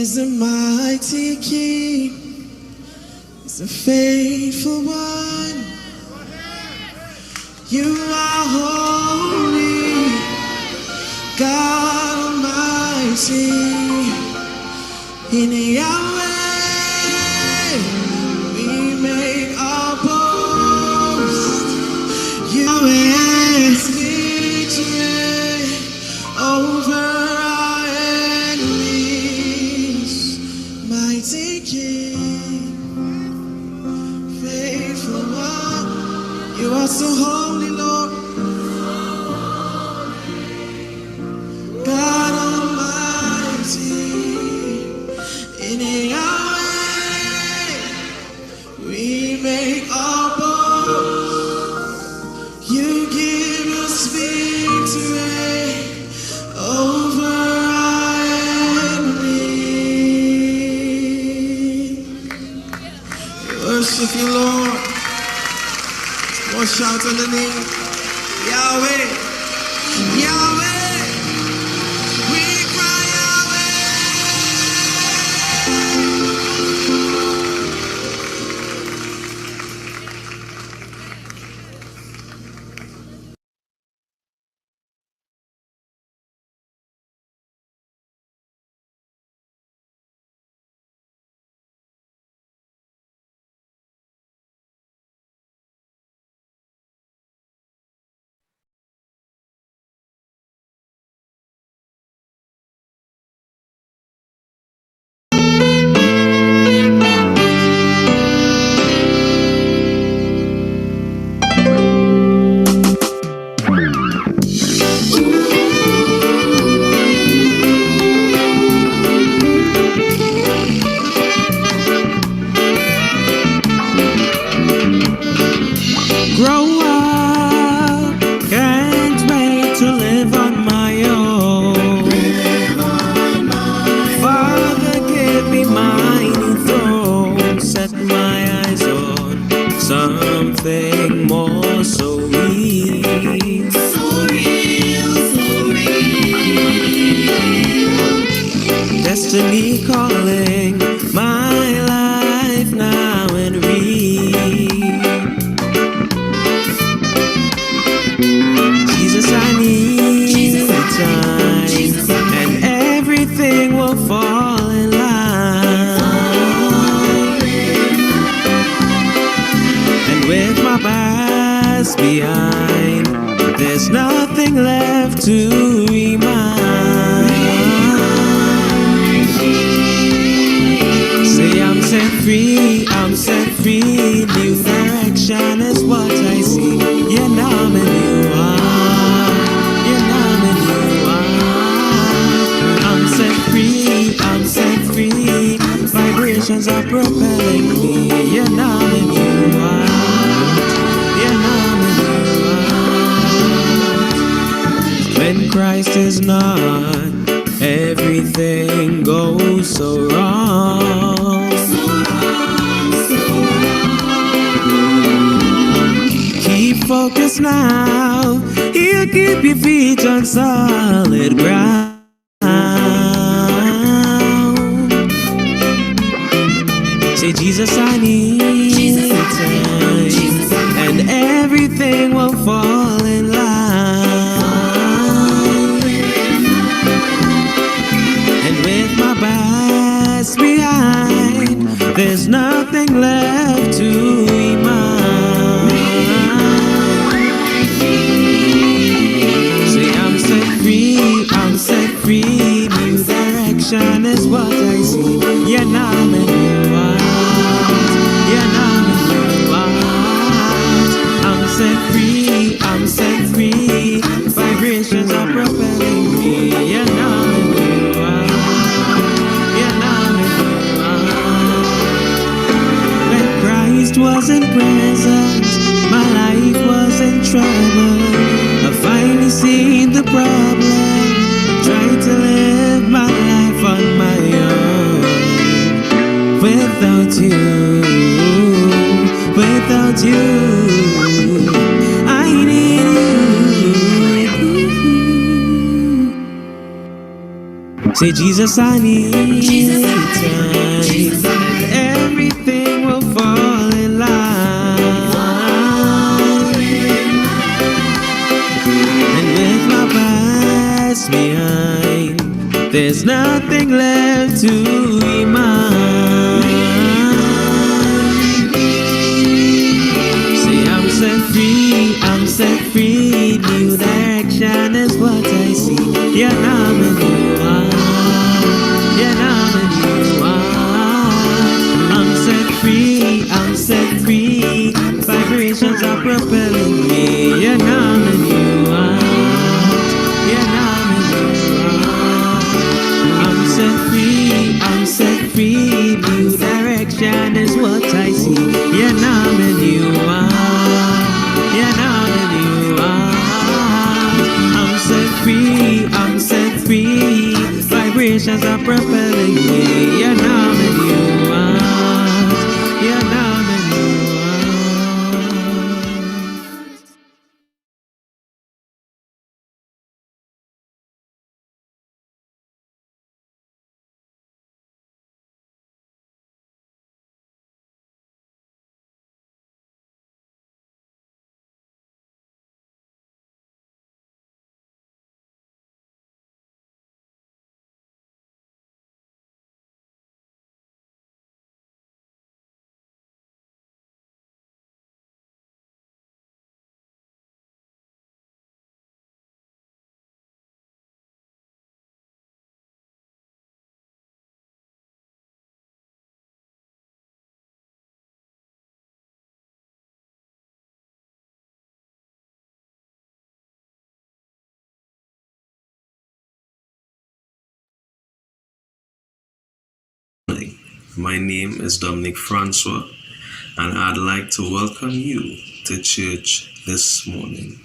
is a mighty King. He's a faithful one. You are holy, God Almighty. In Yahweh we make our boast. You is victory over our enemies. Mighty King, faithful one. You are so holy, Lord. God Almighty. In Yahweh we make our boast. You give us victory over our enemies. Worship you, Lord. One shout on the name Yahweh, Yahweh. We cry Yahweh. Grow up, can't wait to live on my own. Father, give me my new throne. Set my eyes on something more so real. So real, so real. Destiny calling my life now and real. Jesus, I need time, and everything will fall in line. And with my past behind, there's nothing left to remind. Say I'm set free, I'm set free. New direction is what I see. Yeah, now I'm in you are. Yeah, now I'm in you are. I'm set free. Vibrations are propelling me. Yeah, now I'm in you are. Yeah, now I'm in you are. When Christ is not, everything goes so wrong. Keep focused now, he'll keep your feet on solid ground. Say, Jesus, I need time, and everything will fall in line. And with my past behind, there's nothing left to remind. Say I'm set free, new direction is what I see. Yeah, now I'm in you out. Yeah, now I'm in you out. I'm set free, vibrations are propelling me. Yeah, now I'm in you out. Yeah, now I'm in you out. When Christ wasn't present, my life was in trouble. I finally seen the problem, trying to live my life on my own. Without you, I need you. Say, Jesus, I need time, and everything will fall in line. And with my past behind, there's nothing left to remind. Say, I'm set free, new direction is what I see. Yeah, now I'm a new one. Yeah, now I'm a new one. I'm set free, vibrations are propelling me. Yeah, now I'm a new one. Yeah, now I'm a new one. I'm set free, new direction is what I see. Yeah, now I'm a new one. Yeah, now I'm a new one. I'm set free, vibrations are propelling me. Yeah, now I'm a new one. Yeah, now I'm a new one. My name is Dominic Francois, and I'd like to welcome you to church this morning.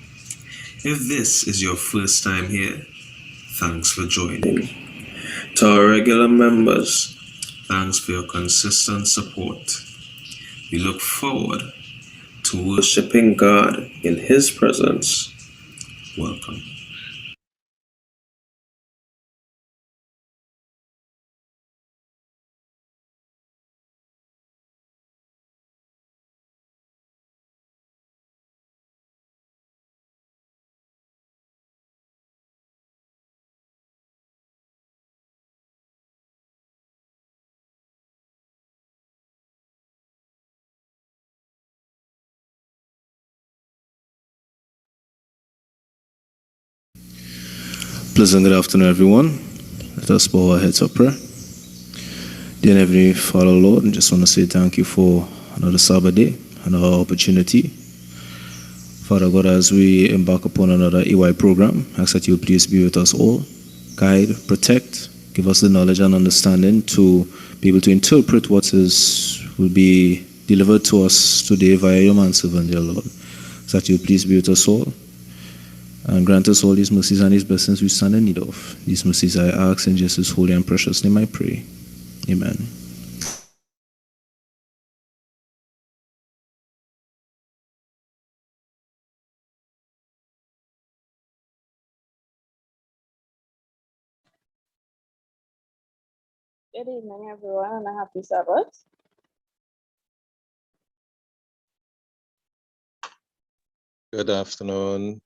If this is your first time here, thanks for joining. To our regular members, thanks for your consistent support. We look forward to worshiping God in His presence. Welcome. Pleasant good afternoon, everyone. Let us bow our heads up prayer. Dear Heavenly Father, Lord, I just want to say thank you for another Sabbath day, another opportunity. Father God, as we embark upon another EY program, I ask that you please be with us all, guide, protect, give us the knowledge and understanding to be able to interpret what will be delivered to us today via your manservant, dear Lord. So that you please be with us all and grant us all these mercies and these blessings we stand in need of. These mercies I ask in Jesus' holy and precious name I pray. Amen. Good evening, everyone, and a happy Sabbath. Good afternoon.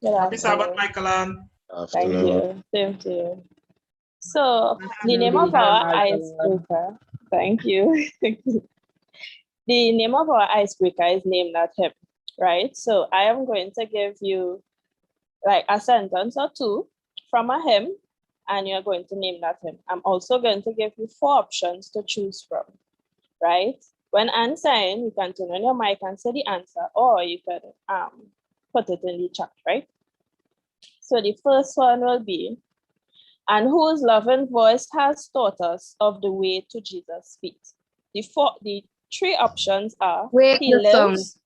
Good Happy Sabbath, afternoon. Michael Ann. Thank Afternoon. you. Same to you. So, the name of our icebreaker, thank you. The name of our icebreaker is Name That Him, right? So, I am going to give you like a sentence or two from a hymn, and you're going to name that hymn. I'm also going to give you 4 options to choose from, right? When answering, you can turn on your mic and say the answer, or you can put it in the chat, right? So the first one will be, and whose loving voice has taught us of the way to Jesus' feet. The 3 options are, Wake he the sun. lives.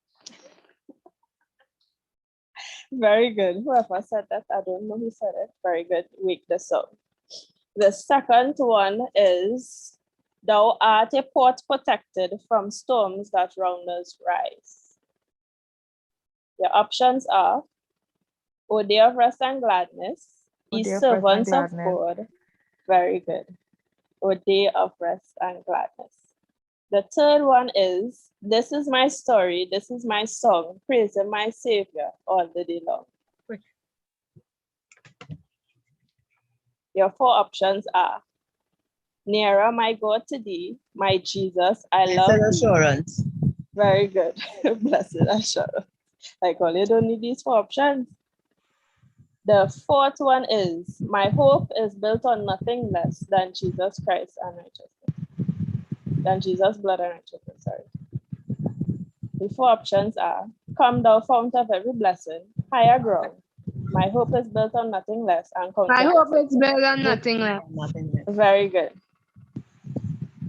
Very good. Whoever said that, I don't know who said it. Very good. Wake the sun. The second one is, thou art a port protected from storms that round us rise. Your options are, O day of rest and gladness, ye servants of God, Very good. Or day of rest and gladness. The third one is, this is my story, this is my song, praising my Savior all the day long. Your four options are, nearer my God to thee, my Jesus, I love thee. Assurance. Very good. Blessed assurance. Like, all you don't need these four options. The fourth one is, my hope is built on nothing less than Jesus Christ and righteousness. Than Jesus' blood and righteousness, sorry. The four options are, come thou fount of every blessing, higher ground. My hope is built on nothing less and My hope is built on nothing less. Very good.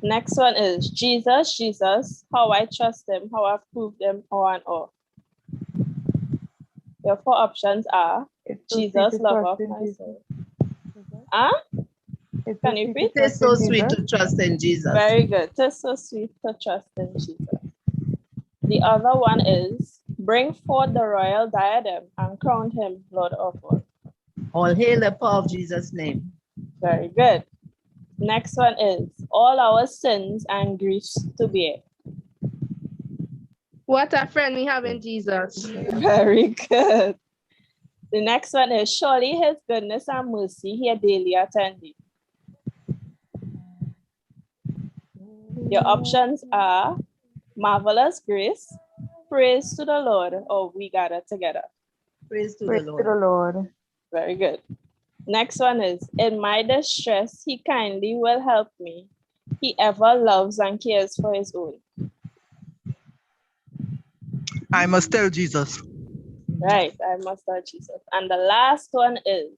Next one is, Jesus, Jesus, how I trust him, how I've proved him all and all. Your four options are, Jesus, love of my soul. Can you repeat? It is so sweet to trust in Jesus. Very good. It is so sweet to trust in Jesus. The other one is, bring forth the royal diadem and crown him Lord of all. All hail the power of Jesus' name. Very good. Next one is, all our sins and griefs to bear. What a friend we have in Jesus. Very good. The next one is, surely his goodness and mercy here daily attend thee. Your options are, marvelous grace, praise to the Lord, or we gather together. Praise to the Lord. Very good. Next one is, in my distress, he kindly will help me. He ever loves and cares for his own. I must tell Jesus. Right, I must tell Jesus. And the last one is,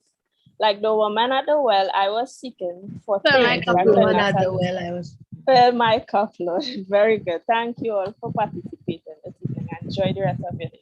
like the woman at the well, I was seeking for Fill my things cup, that The could one not at the well, I was. fill my cup, Lord. Very good. Thank you all for participating this evening. Enjoy the rest of your day.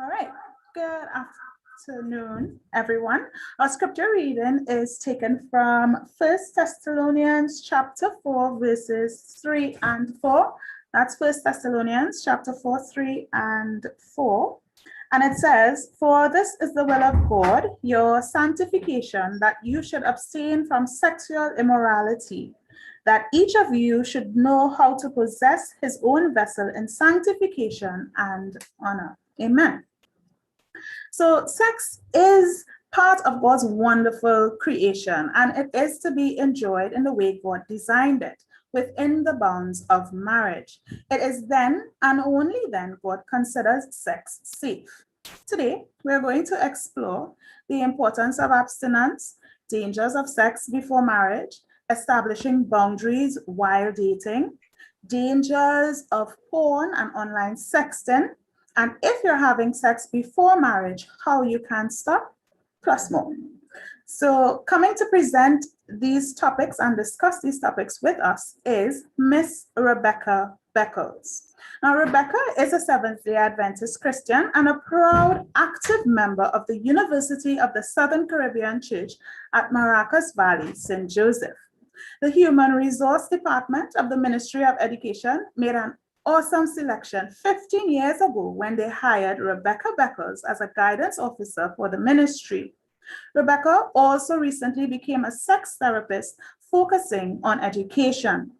All right, good afternoon, everyone. Our scripture reading is taken from 1 Thessalonians chapter 4, verses 3 and 4. That's 1 Thessalonians chapter 4, 3 and 4. And it says, for this is the will of God, your sanctification, that you should abstain from sexual immorality, that each of you should know how to possess his own vessel in sanctification and honor. Amen. So sex is part of God's wonderful creation, and it is to be enjoyed in the way God designed it, within the bounds of marriage. It is then and only then God considers sex safe. Today, we're going to explore the importance of abstinence, dangers of sex before marriage, establishing boundaries while dating, dangers of porn and online sexting, and if you're having sex before marriage, how you can stop, plus more. So coming to present these topics and discuss these topics with us is Miss Rebecca Beckles. Now, Rebecca is a Seventh-day Adventist Christian and a proud active member of the University of the Southern Caribbean Church at Maracas Valley, St. Joseph. The Human Resource Department of the Ministry of Education made an awesome selection 15 years ago when they hired Rebecca Beckles as a guidance officer for the ministry. Rebecca also recently became a sex therapist focusing on education.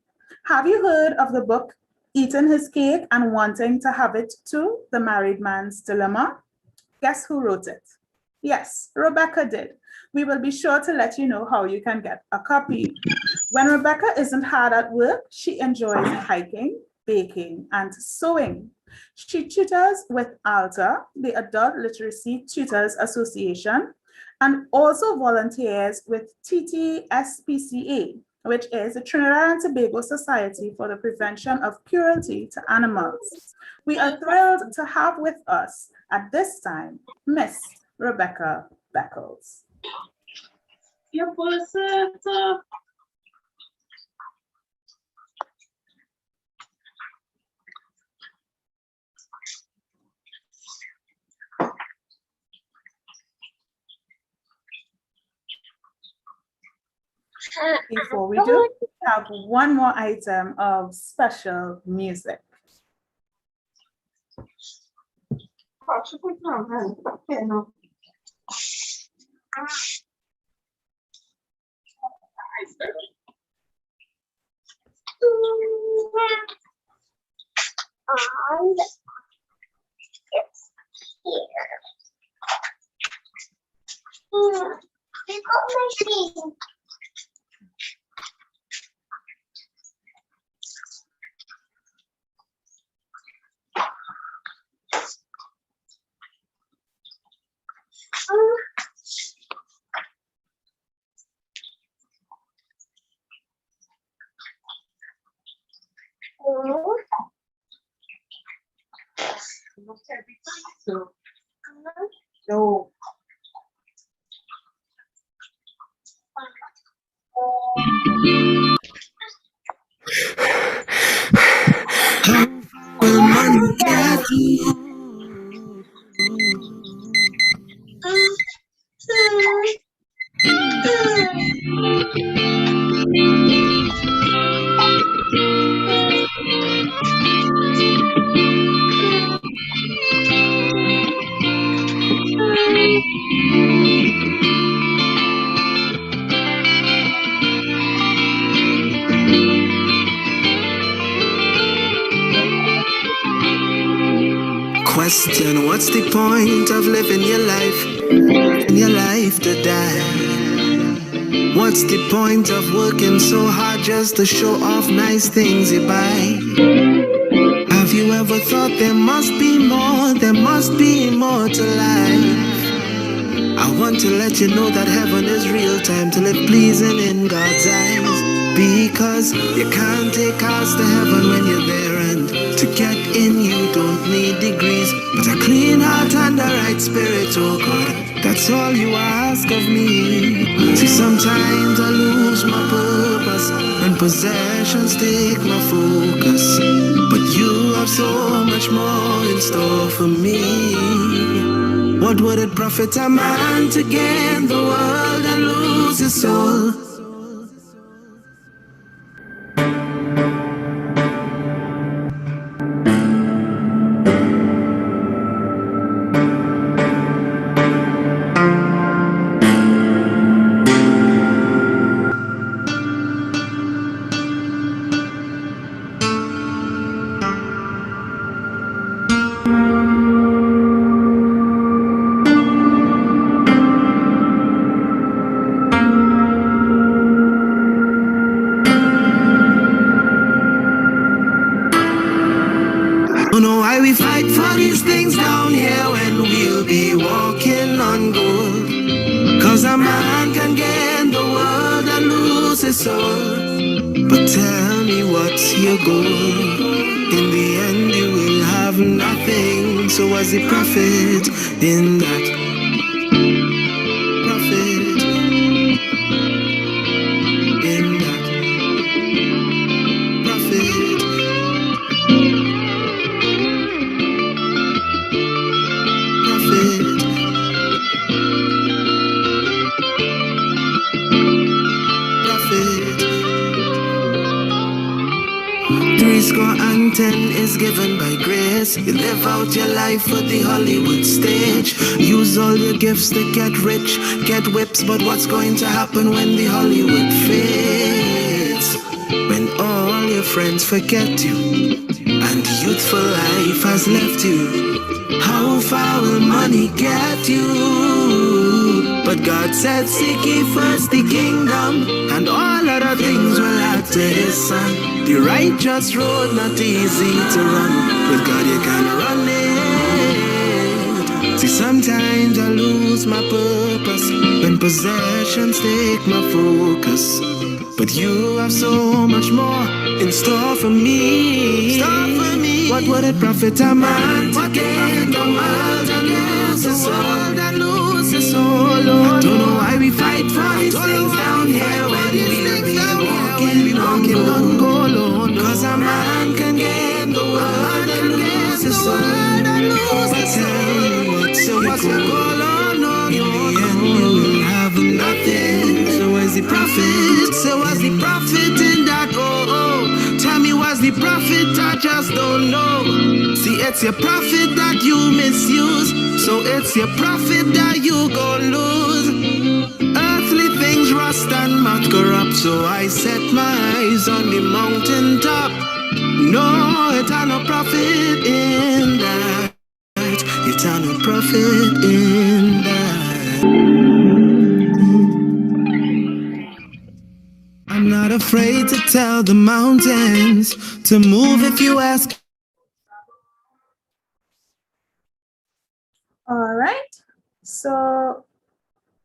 Have you heard of the book, Eating His Cake and Wanting to Have It Too, The Married Man's Dilemma? Guess who wrote it? Yes, Rebecca did. We will be sure to let you know how you can get a copy. When Rebecca isn't hard at work, she enjoys hiking, baking, and sewing. She tutors with ALTA, the Adult Literacy Tutors Association, and also volunteers with TTSPCA, which is the Trinidad and Tobago Society for the Prevention of Cruelty to Animals. We are thrilled to have with us at this time, Miss Rebecca Beckles. Before we do, we have one more item of special music. No. Will money get you? Question, what's the point of living your life? In your life to die? What's the point of working so hard just to show off nice things you buy? Have you ever thought there must be more to life? I want to let you know that heaven is real time to live pleasing in God's eyes. Because you can't take us to heaven when you're there, and to get in you don't need degrees, but a clean heart and a right spirit, oh God, that's all you ask of me. See, sometimes I lose my purpose when possessions take my focus, but you have so much more in store for me. What would it profit a man to gain the world and lose his soul? Don't know why we fight for these things down here when we'll be walking on gold. Cause a man can gain the world and lose his soul. But tell me, what's your goal? In the end you will have nothing. So what's the profit in that? Profit in that? Profit. And 10 is given by grace. You live out your life for the Hollywood stage. Use all your gifts to get rich, get whips. But what's going to happen when the Hollywood fades? When all your friends forget you and youthful life has left you. How far will money get you? But God said, seek ye first the kingdom, and all other things will add to his son. The righteous road not easy to run. With God you can run it. See, sometimes I lose my purpose when possessions take my focus. But you have so much more in store for me. What would it profit a man to gain the world and lose his soul? I don't know why we fight for these things down here when we'll be walking on gold alone. Cause a man can gain the world and lose his soul. So what's the goal? In the end you'll have nothing. So where's the profit? So what's the profit in that? Tell me what's the profit? I just don't know. See, it's your profit that you misuse. So it's your profit that you gon' lose. Earthly things rust and moth corrupt. So I set my eyes on the mountain top. No eternal profit in that. Eternal profit in that. I'm not afraid to tell the mountains to move if you ask. All right. So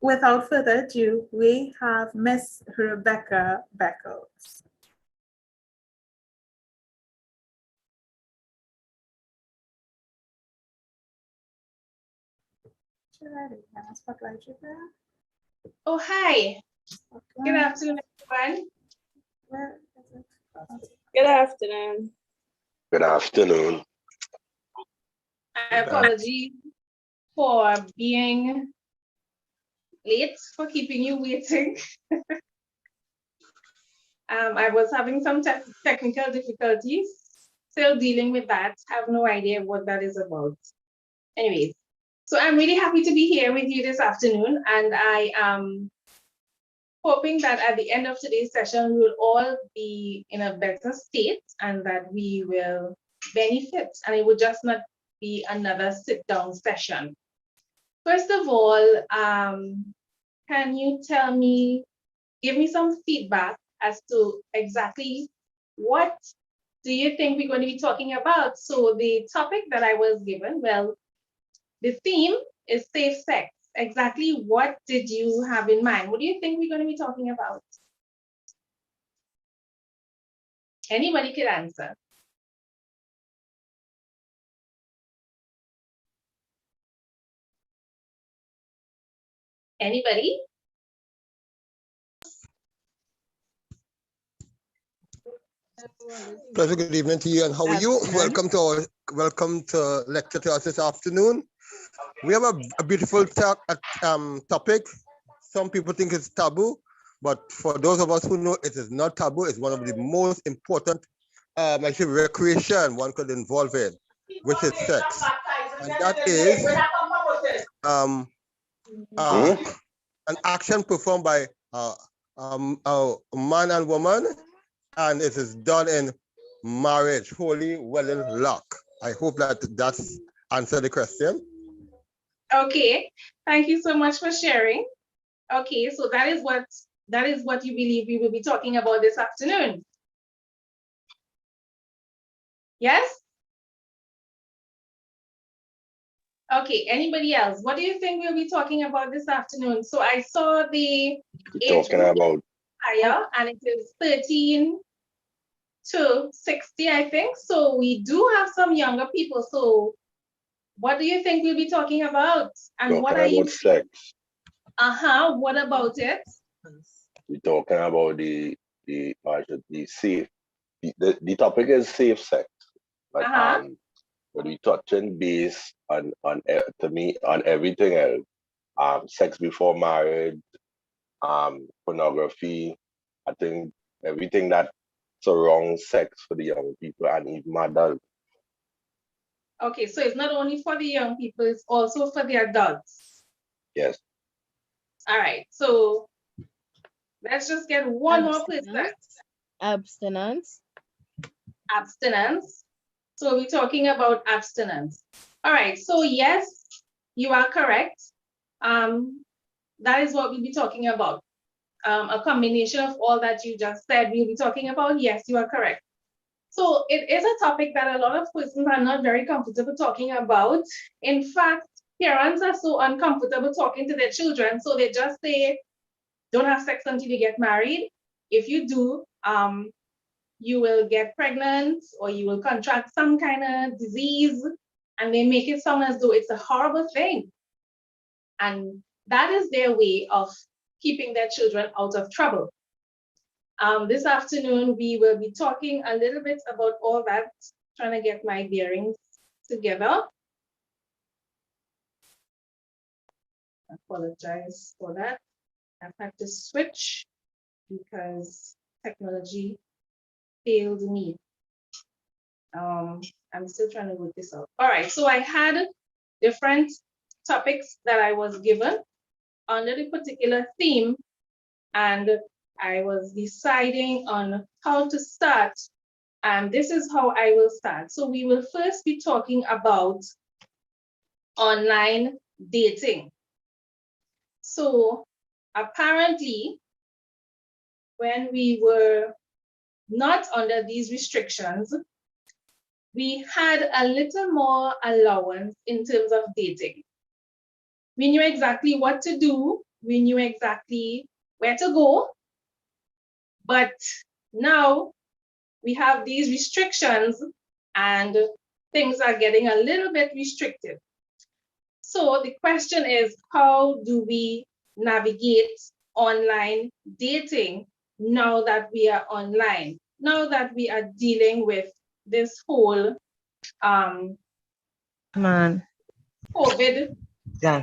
without further ado, we have Miss Rebecca Beckles. Oh, hi. Good afternoon, everyone. Good afternoon. Good afternoon. I apologize for being late, for keeping you waiting. I was having some technical difficulties, still dealing with that. Have no idea what that is about. Anyways, so I'm really happy to be here with you this afternoon, and I am hoping that at the end of today's session, we will all be in a better state and that we will benefit, and it would just not be another sit-down session. First of all, can you tell me, give me some feedback as to exactly what do you think we're going to be talking about? So the topic that I was given, well, the theme is safe sex. Exactly what did you have in mind? What do you think we're going to be talking about? Anybody could answer. Anybody? Pleasant good evening to you, and how are you? Welcome to lecture to us this afternoon. We have a beautiful topic. Some people think it's taboo, but for those of us who know it is not taboo, it's one of the most important actually recreation one could involve in, which is sex. And that is an action performed by a man and woman, and it is done in marriage, holy wedlock. I hope that that's answered the question. Okay, thank you so much for sharing. Okay, so that is what you believe we will be talking about this afternoon. Yes? Okay, anybody else? What do you think we'll be talking about this afternoon? So I saw the age group higher, and it is 13 to 60, I think. So we do have some younger people. So what do you think we'll be talking about? And what are you? Sex. What about it? We're talking about the safe. The topic is safe sex. But but we touching base on to me on everything else. Sex before marriage, pornography. I think everything that surrounds sex for the young people and even adults. Okay, so it's not only for the young people, it's also for the adults. Yes. All right, so let's just get one more person. Abstinence. Abstinence. So we're talking about abstinence. All right, so yes, you are correct. That is what we'll be talking about. A combination of all that you just said, we'll be talking about. Yes, you are correct. So it is a topic that a lot of persons are not very comfortable talking about. In fact, parents are so uncomfortable talking to their children, so they just say, don't have sex until you get married. if you do, you will get pregnant or you will contract some kind of disease, and they make it sound as though it's a horrible thing. And that is their way of keeping their children out of trouble. This afternoon, we will be talking a little bit about all that, trying to get my bearings together. I apologize for that. I've had to switch because technology failed me. I'm still trying to work this out. All right, so I had different topics that I was given under the particular theme, and I was deciding on how to start, and this is how I will start. So we will first be talking about online dating. So apparently, when we were not under these restrictions, we had a little more allowance in terms of dating. We knew exactly what to do. We knew exactly where to go. But now we have these restrictions and things are getting a little bit restricted. So the question is, how do we navigate online dating now that we are online, now that we are dealing with this whole COVID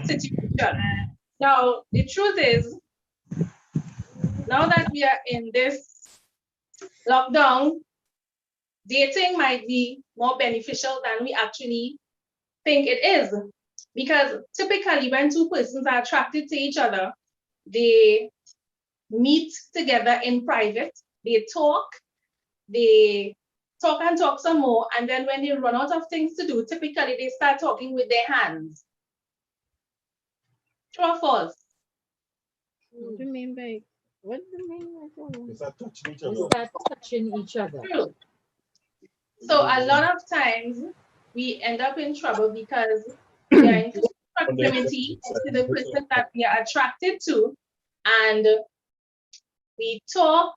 situation? Now, the truth is, now that we are in this lockdown, dating might be more beneficial than we actually think it is. Because typically when two persons are attracted to each other, they meet together in private, they talk and talk some more, and then when they run out of things to do, typically they start talking with their hands. True or false? What do you mean by They start touching each other. True. So a lot of times we end up in trouble because we are in proximity to the person that we are attracted to, and we talk,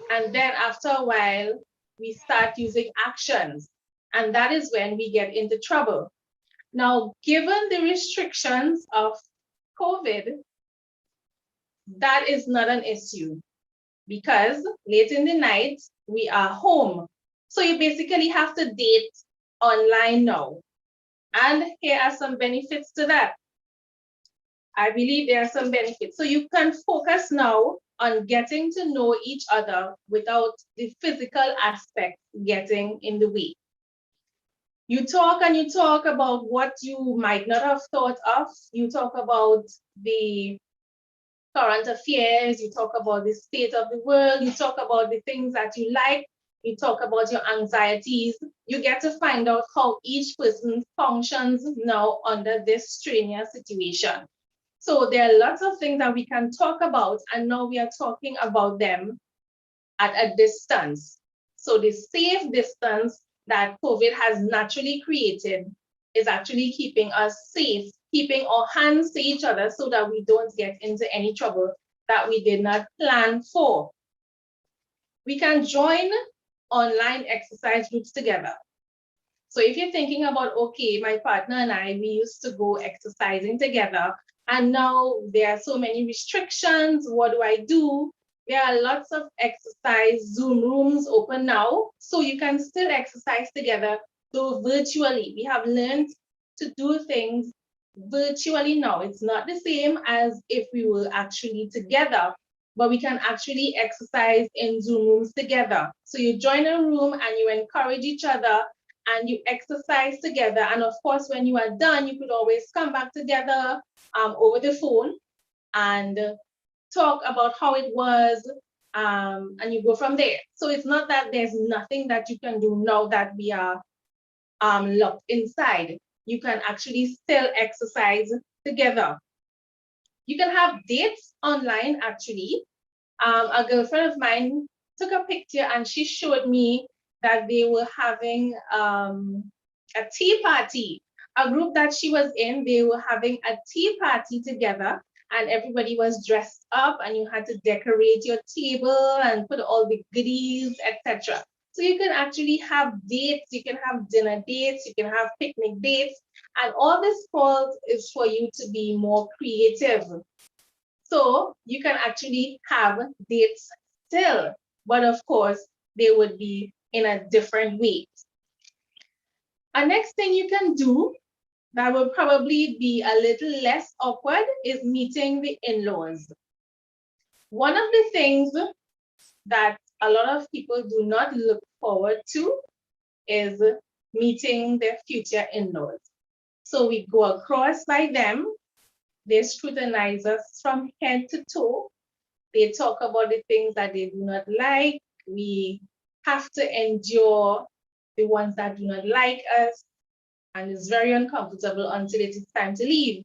and then after a while we start using actions, and that is when we get into trouble. Now, given the restrictions of COVID, that is not an issue because late in the night we are home. So you basically have to date online now. And here are some benefits to that. I believe there are some benefits. So you can focus now on getting to know each other without the physical aspect getting in the way. You talk and you talk about what you might not have thought of. You talk about the current affairs, you talk about the state of the world, you talk about the things that you like, you talk about your anxieties. You get to find out how each person functions now under this strenuous situation. So there are lots of things that we can talk about, and now we are talking about them at a distance. So the safe distance that COVID has naturally created is actually keeping us safe, keeping our hands to each other so that we don't get into any trouble that we did not plan for. We can join online exercise groups together. So if you're thinking about, okay, my partner and I, we used to go exercising together, and now there are so many restrictions, what do I do? There are lots of exercise Zoom rooms open now, so you can still exercise together, though virtually. We have learned to do things virtually now. It's not the same as if we were actually together, but we can actually exercise in Zoom rooms together. So you join a room and you encourage each other and you exercise together. And of course, when you are done, you could always come back together over the phone and talk about how it was, and you go from there. So it's not that there's nothing that you can do now that we are locked inside. You can actually still exercise together. You can have dates online, actually. A girlfriend of mine took a picture and she showed me that they were having a tea party. A group that she was in, they were having a tea party together, and everybody was dressed up and you had to decorate your table and put all the goodies, etc. So you can actually have dates, you can have dinner dates, you can have picnic dates, and all this falls is for you to be more creative. So you can actually have dates still, but of course, they would be in a different way. A next thing you can do that will probably be a little less awkward is meeting the in-laws. One of the things that a lot of people do not look forward to is meeting their future in-laws. So we go across by them, they scrutinize us from head to toe, they talk about the things that they do not like, we have to endure the ones that do not like us, and it's very uncomfortable until it is time to leave.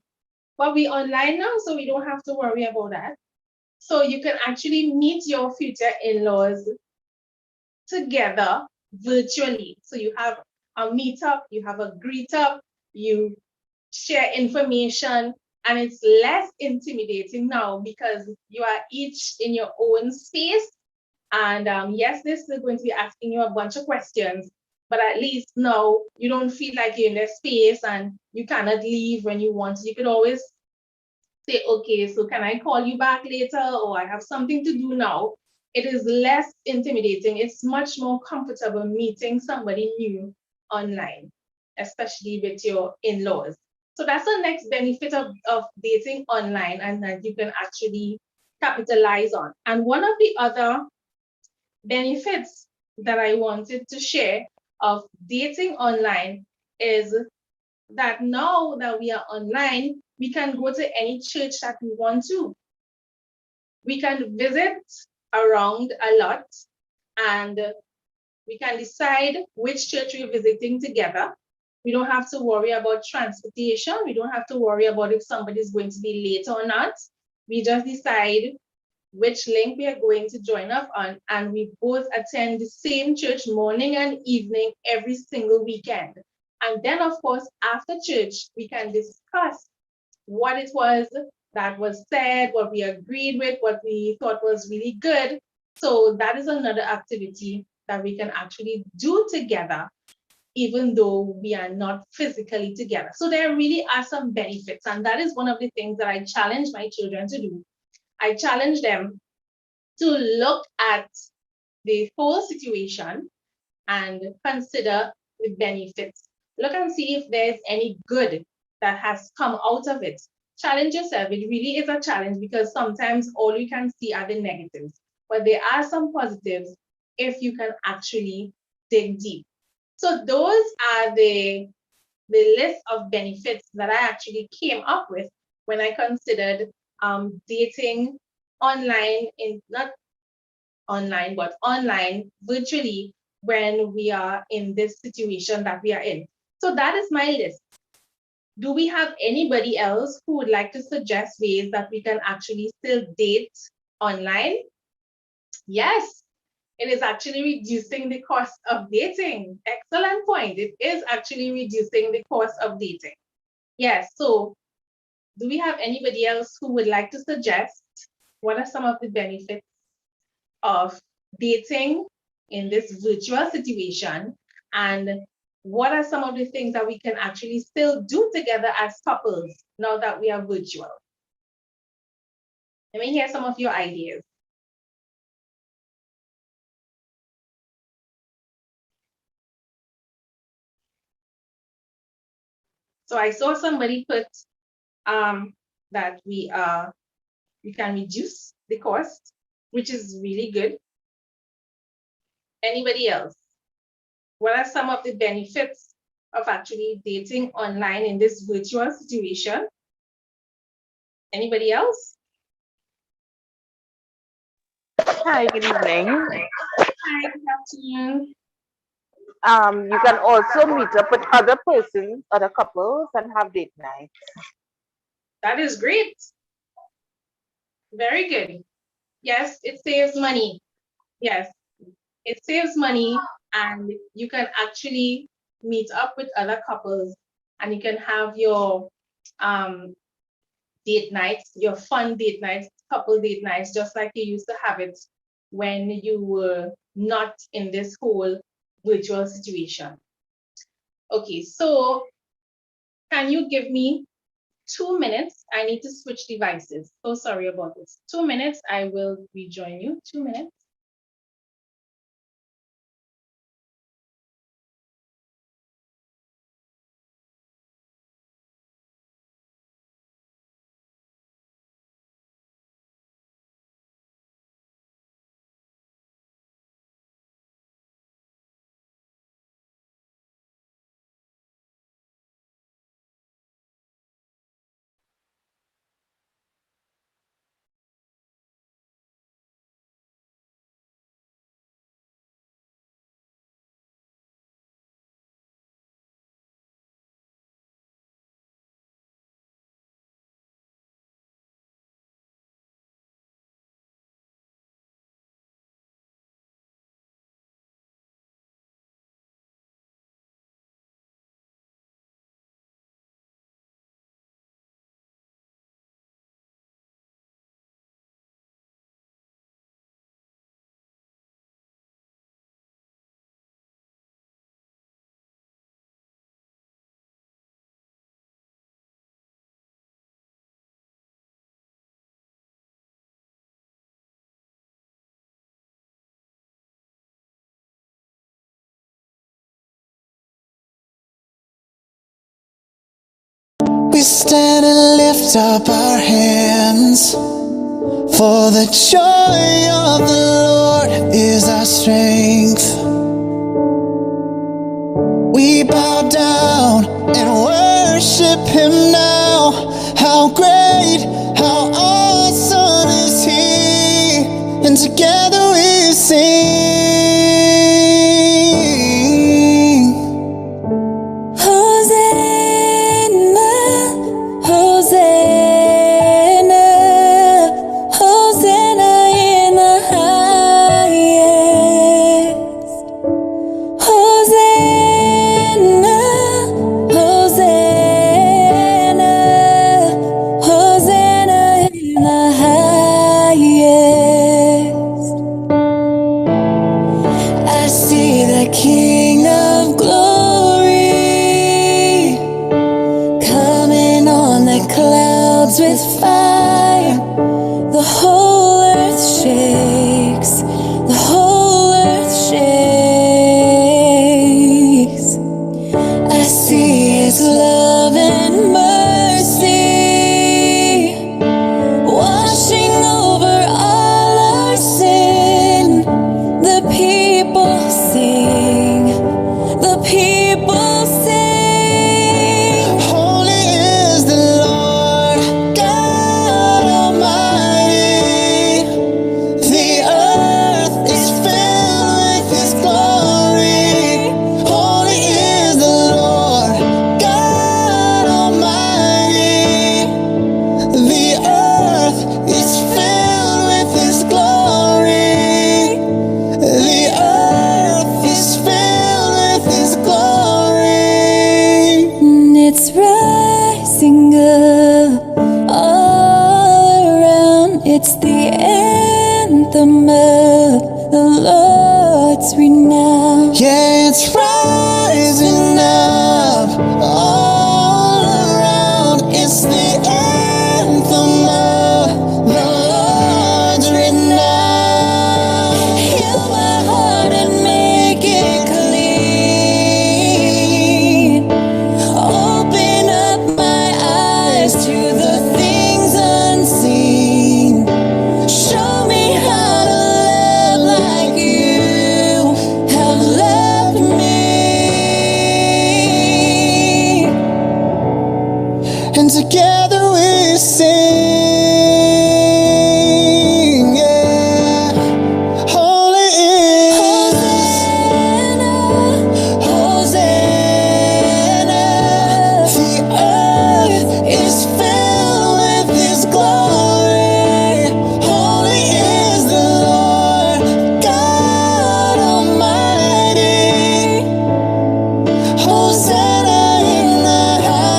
But we're online now, so we don't have to worry about that. So you can actually meet your future in-laws together virtually. So you have a meetup, you have a greet up, you share information, and it's less intimidating now because you are each in your own space. And yes, this is going to be asking you a bunch of questions, but at least now you don't feel like you're in their space and you cannot leave when you want. You can always say, okay, so can I call you back later? Or I have something to do now. It is less intimidating. It's much more comfortable meeting somebody new online, especially with your in-laws. So that's the next benefit of dating online, and that you can actually capitalize on. And one of the other benefits that I wanted to share of dating online is that now that we are online, we can go to any church that we want to. We can visit around a lot, and we can decide which church we're visiting together. We don't have to worry about transportation. We don't have to worry about if somebody's going to be late or not. We just decide which link we are going to join up on, and we both attend the same church morning and evening every single weekend. And then, of course, after church, we can discuss what it was that was said, what we agreed with, what we thought was really good. So that is another activity that we can actually do together, even though we are not physically together. So there really are some benefits, and that is one of the things that I challenge my children to do. I challenge them to look at the whole situation and consider the benefits. Look and see if there's any good that has come out of it. Challenge yourself. It really is a challenge because sometimes all you can see are the negatives, but there are some positives if you can actually dig deep. So those are the list of benefits that I actually came up with when I considered dating online, not online, but online virtually when we are in this situation that we are in. So that is my list. Do we have anybody else who would like to suggest ways that we can actually still date online? Yes, it is actually reducing the cost of dating. Excellent point. It is actually reducing the cost of dating. Yes, so do we have anybody else who would like to suggest what are some of the benefits of dating in this virtual situation, and what are some of the things that we can actually still do together as couples now that we are virtual? Let me hear some of your ideas. So I saw somebody put that we can reduce the cost, which is really good. Anybody else? What are some of the benefits of actually dating online in this virtual situation? Anybody else? Hi, good evening. Hi, good afternoon. You can also meet up with other persons, other couples, and have date nights. That is great. Very good. Yes, it saves money. Yes, it saves money, and you can actually meet up with other couples, and you can have your date nights, your fun date nights, couple date nights, just like you used to have it when you were not in this whole virtual situation. Okay, so can you give me 2 minutes? I need to switch devices. So sorry about this. 2 minutes, I will rejoin you. 2 minutes. We stand and lift up our hands, for the joy of the Lord is our strength. We bow down and worship Him now. How great, how awesome is He, and together we sing. With fire, the whole earth shakes, the whole earth shakes. I see His love and mercy washing over all our sin. The people sing, the people sing. It's rising up all around. It's the anthem of the Lord's renown. Yeah, it's rising up all around. It's the anthem of the Lord's renown. Heal my heart and make it clean. Open up my eyes to the things unseen. Show me how to love like you have loved me. And together we sing, yeah. Holy is Hosanna, Hosanna. The earth is filled with His glory. Holy is the Lord God Almighty. Hosanna in the highest.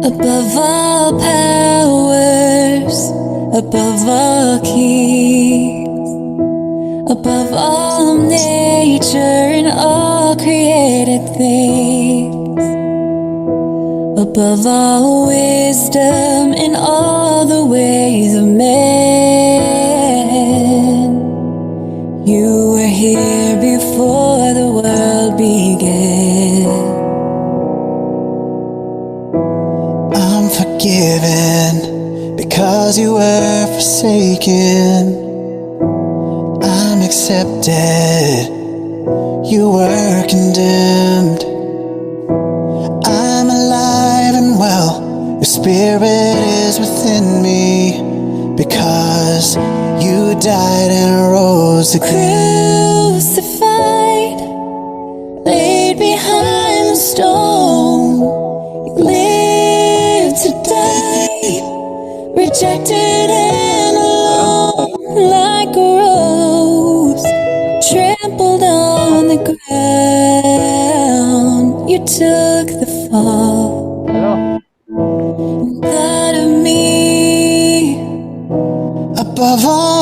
above all powers, above all kings, above all nature and all created things, above all wisdom and all the ways of man. You were here before the world began. I'm forgiven because you were forsaken. I'm accepted, you were condemned. I'm alive and well, your spirit is within me, because you died and rose again. Crucified, laid behind the stone, you lived to die, rejected and alone, like a rose trampled on the ground. You took the fall and thought of me above all.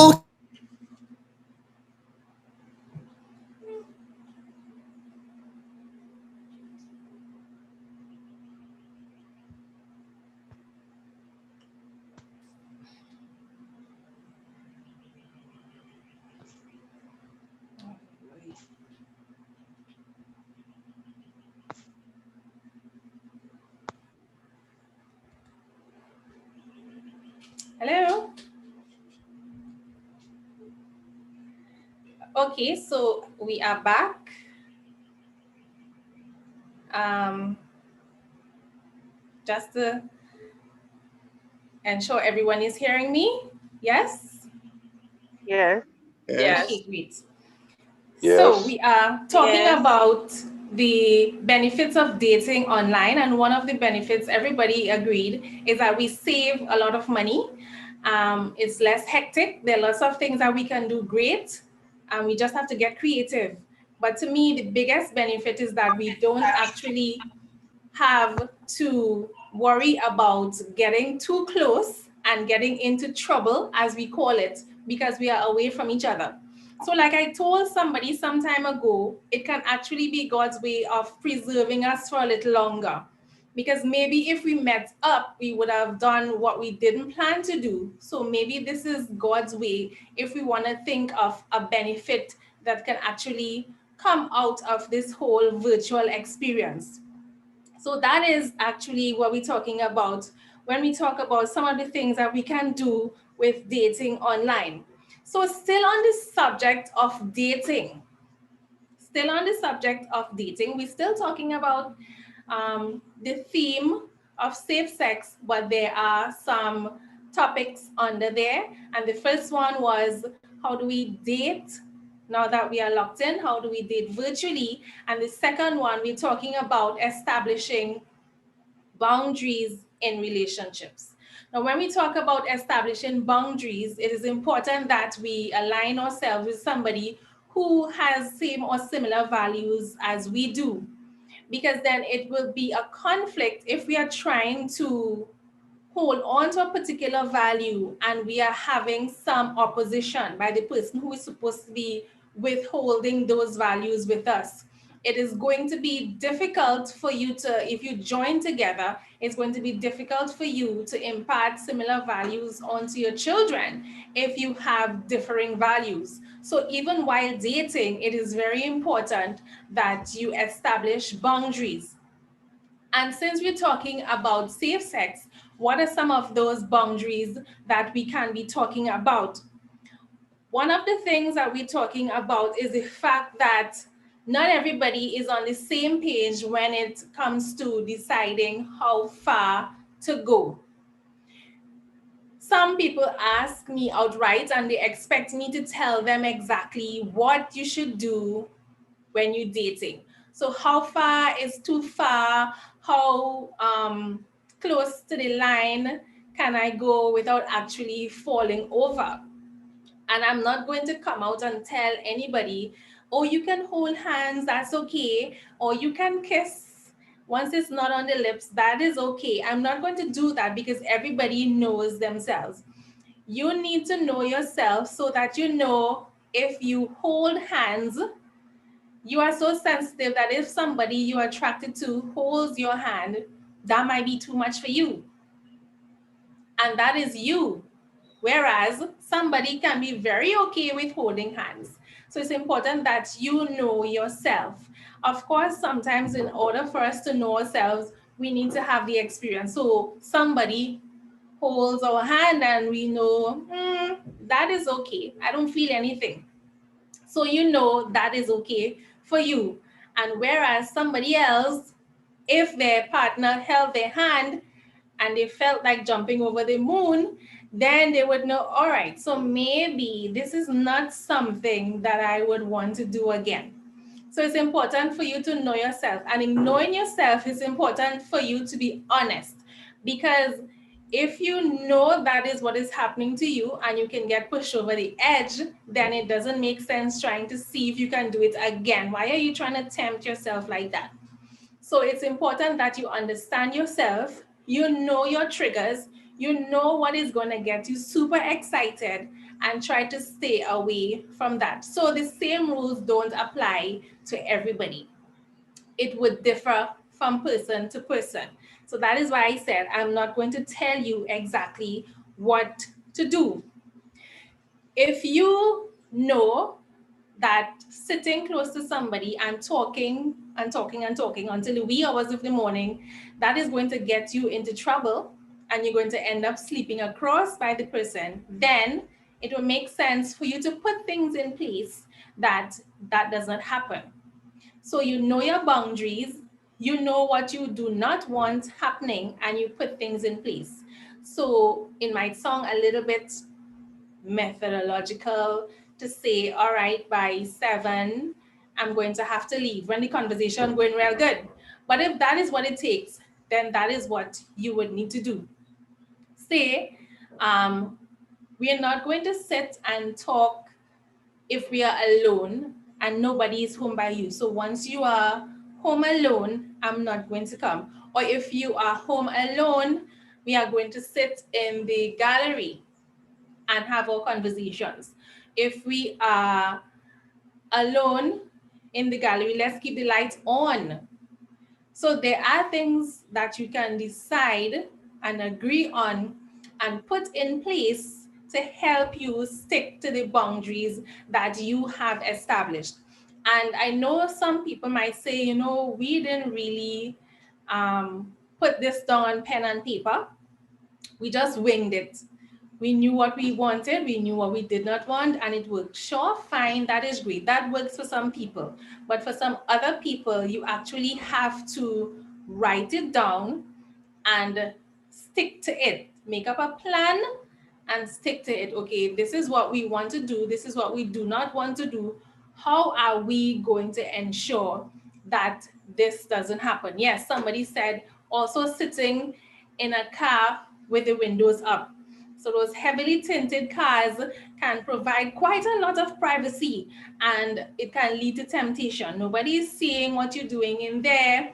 Hello. Okay, so we are back. Just to ensure everyone is hearing me. Yes? Yes. Okay, great. Yes. So we are talking about the benefits of dating online, and one of the benefits, everybody agreed, is that we save a lot of money. It's less hectic. There are lots of things that we can do great, and we just have to get creative. But to me, the biggest benefit is that we don't actually have to worry about getting too close and getting into trouble, as we call it, because we are away from each other. So like I told somebody some time ago, it can actually be God's way of preserving us for a little longer. Because maybe if we met up, we would have done what we didn't plan to do. So maybe this is God's way if we want to think of a benefit that can actually come out of this whole virtual experience. So that is actually what we're talking about when we talk about some of the things that we can do with dating online. So still on the subject of dating, we're still talking about the theme of safe sex, but there are some topics under there. And the first one was, how do we date now that we are locked in? How do we date virtually? And the second one, we're talking about establishing boundaries in relationships. Now, when we talk about establishing boundaries, it is important that we align ourselves with somebody who has same or similar values as we do, because then it will be a conflict if we are trying to hold on to a particular value and we are having some opposition by the person who is supposed to be withholding those values with us. It is going to be difficult for you to, if you join together, it's going to be difficult for you to impart similar values onto your children if you have differing values. So even while dating, it is very important that you establish boundaries. And since we're talking about safe sex, what are some of those boundaries that we can be talking about? One of the things that we're talking about is the fact that not everybody is on the same page when it comes to deciding how far to go. Some people ask me outright and they expect me to tell them exactly what you should do when you're dating. So how far is too far? How close to the line can I go without actually falling over? And I'm not going to come out and tell anybody, oh, you can hold hands, that's okay, or you can kiss, Once it's not on the lips, that is okay. I'm not going to do that because everybody knows themselves. You need to know yourself so that you know if you hold hands, you are so sensitive that if somebody you're attracted to holds your hand, that might be too much for you. And that is you. Whereas somebody can be very okay with holding hands. So it's important that you know yourself. Of course, sometimes in order for us to know ourselves, we need to have the experience. So somebody holds our hand and we know, that is okay. I don't feel anything. So you know that is okay for you. And whereas somebody else, if their partner held their hand and they felt like jumping over the moon, then they would know, all right, so maybe this is not something that I would want to do again. So it's important for you to know yourself. And in knowing yourself, it's important for you to be honest. Because if you know that is what is happening to you and you can get pushed over the edge, then it doesn't make sense trying to see if you can do it again. Why are you trying to tempt yourself like that? So it's important that you understand yourself, you know your triggers, you know what is going to get you super excited, and try to stay away from that. So the same rules don't apply to everybody. It would differ from person to person. So that is why I said I'm not going to tell you exactly what to do. If you know that sitting close to somebody and talking and talking and talking until the wee hours of the morning, that is going to get you into trouble and you're going to end up sleeping across by the person, then it will make sense for you to put things in place that does not happen. So you know your boundaries, you know what you do not want happening, and you put things in place. So it might sound a little bit methodological to say, all right, by 7, I'm going to have to leave when the conversation going real good. But if that is what it takes, then that is what you would need to do. Say, we are not going to sit and talk if we are alone and nobody is home by you. So once you are home alone, I'm not going to come. Or if you are home alone, we are going to sit in the gallery and have our conversations. If we are alone in the gallery, let's keep the lights on. So there are things that you can decide and agree on and put in place to help you stick to the boundaries that you have established. And I know some people might say, you know, we didn't really put this down on pen and paper. We just winged it. We knew what we wanted, we knew what we did not want, and it worked. Sure, fine, that is great. That works for some people. But for some other people, you actually have to write it down and stick to it. Make up a plan and stick to it. Okay, this is what we want to do. This is what we do not want to do. How are we going to ensure that this doesn't happen? Yes, somebody said also sitting in a car with the windows up. So those heavily tinted cars can provide quite a lot of privacy and it can lead to temptation. Nobody is seeing what you're doing in there.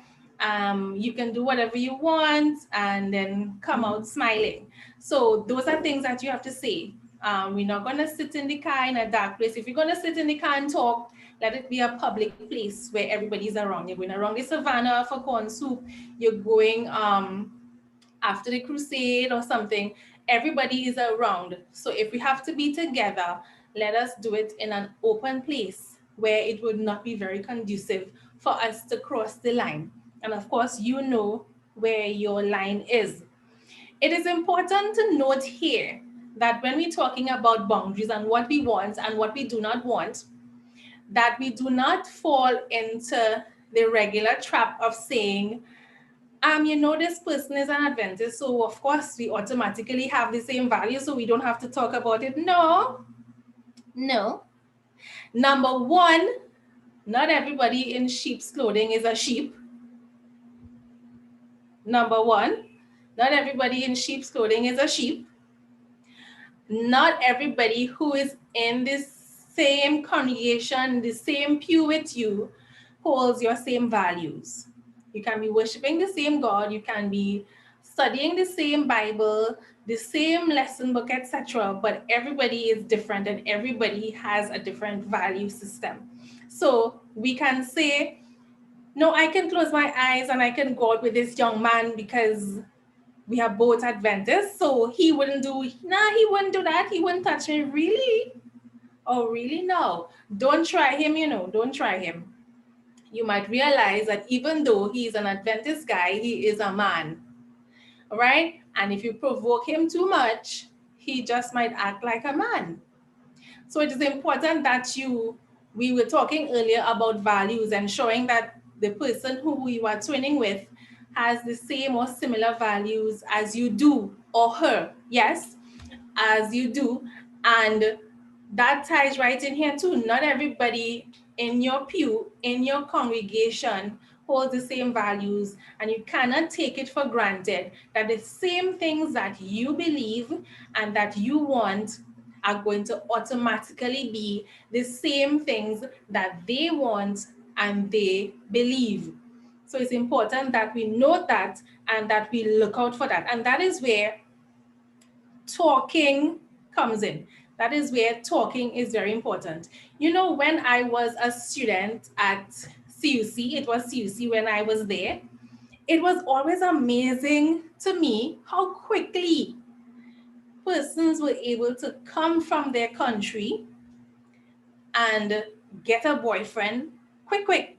You can do whatever you want and then come out smiling. So those are things that you have to say. We're not going to sit in the car in a dark place. If you're going to sit in the car and talk, let it be a public place where everybody's around. You're going around the savannah for corn soup. You're going after the crusade or something. Everybody is around. So if we have to be together, let us do it in an open place where it would not be very conducive for us to cross the line. And of course, you know where your line is. It is important to note here that when we're talking about boundaries and what we want and what we do not want, that we do not fall into the regular trap of saying, you know, this person is an Adventist, so of course we automatically have the same value, so we don't have to talk about it. No. Number one, not everybody in sheep's clothing is a sheep. Number one, not everybody in sheep's clothing is a sheep. Not everybody who is in this same congregation, the same pew with you, holds your same values. You can be worshiping the same God, you can be studying the same Bible, the same lesson book, etc. But everybody is different and everybody has a different value system. So we can say, no, I can close my eyes and I can go out with this young man because we are both Adventists. So he wouldn't do that. He wouldn't touch me. Really? Oh, really? No. Don't try him, don't try him. You might realize that even though he's an Adventist guy, he is a man. All right? And if you provoke him too much, he just might act like a man. So it is important that we were talking earlier about values and showing that the person who you are twinning with has the same or similar values as you do, or her, yes, as you do. And that ties right in here too. Not everybody in your pew, in your congregation, holds the same values, and you cannot take it for granted that the same things that you believe and that you want are going to automatically be the same things that they want and they believe. So it's important that we note that and that we look out for that. And that is where talking comes in. That is where talking is very important. When I was a student at CUC, it was CUC when I was there, it was always amazing to me how quickly persons were able to come from their country and get a boyfriend quick.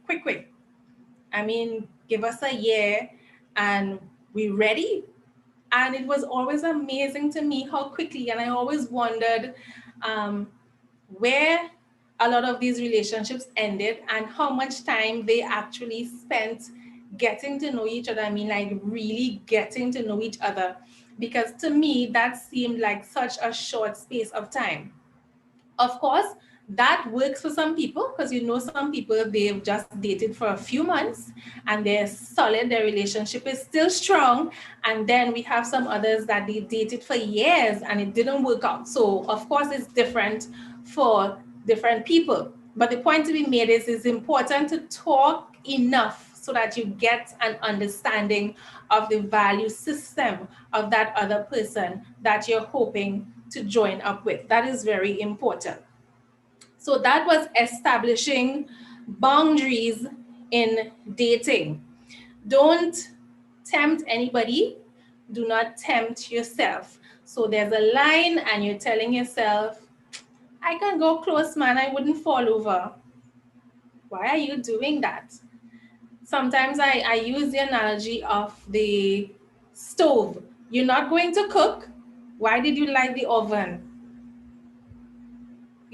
I mean, give us a year and we're ready. And it was always amazing to me how quickly, and I always wondered where a lot of these relationships ended and how much time they actually spent getting to know each other. I mean, like really getting to know each other, because to me, that seemed like such a short space of time. Of course, that works for some people, because some people, they've just dated for a few months and they're solid, their relationship is still strong. And then we have some others that they dated for years and it didn't work out. So of course it's different for different people. But the point to be made is it's important to talk enough so that you get an understanding of the value system of that other person that you're hoping to join up with. That is very important. So that was establishing boundaries in dating. Don't tempt anybody. Do not tempt yourself. So there's a line and you're telling yourself, I can go close, man, I wouldn't fall over. Why are you doing that? Sometimes I use the analogy of the stove. You're not going to cook. Why did you light the oven?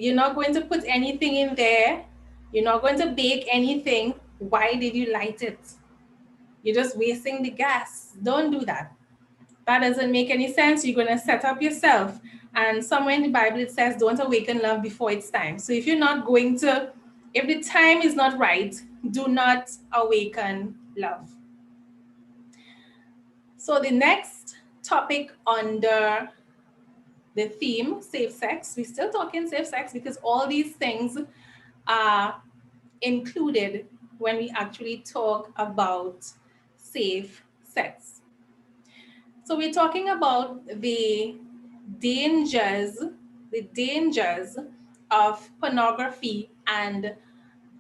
You're not going to put anything in there. You're not going to bake anything. Why did you light it? You're just wasting the gas. Don't do that. That doesn't make any sense. You're going to set up yourself. And somewhere in the Bible, it says, don't awaken love before it's time. So if you're not going to, if the time is not right, do not awaken love. So the next topic under the theme, safe sex, we're still talking safe sex because all these things are included when we actually talk about safe sex. So we're talking about the dangers of pornography and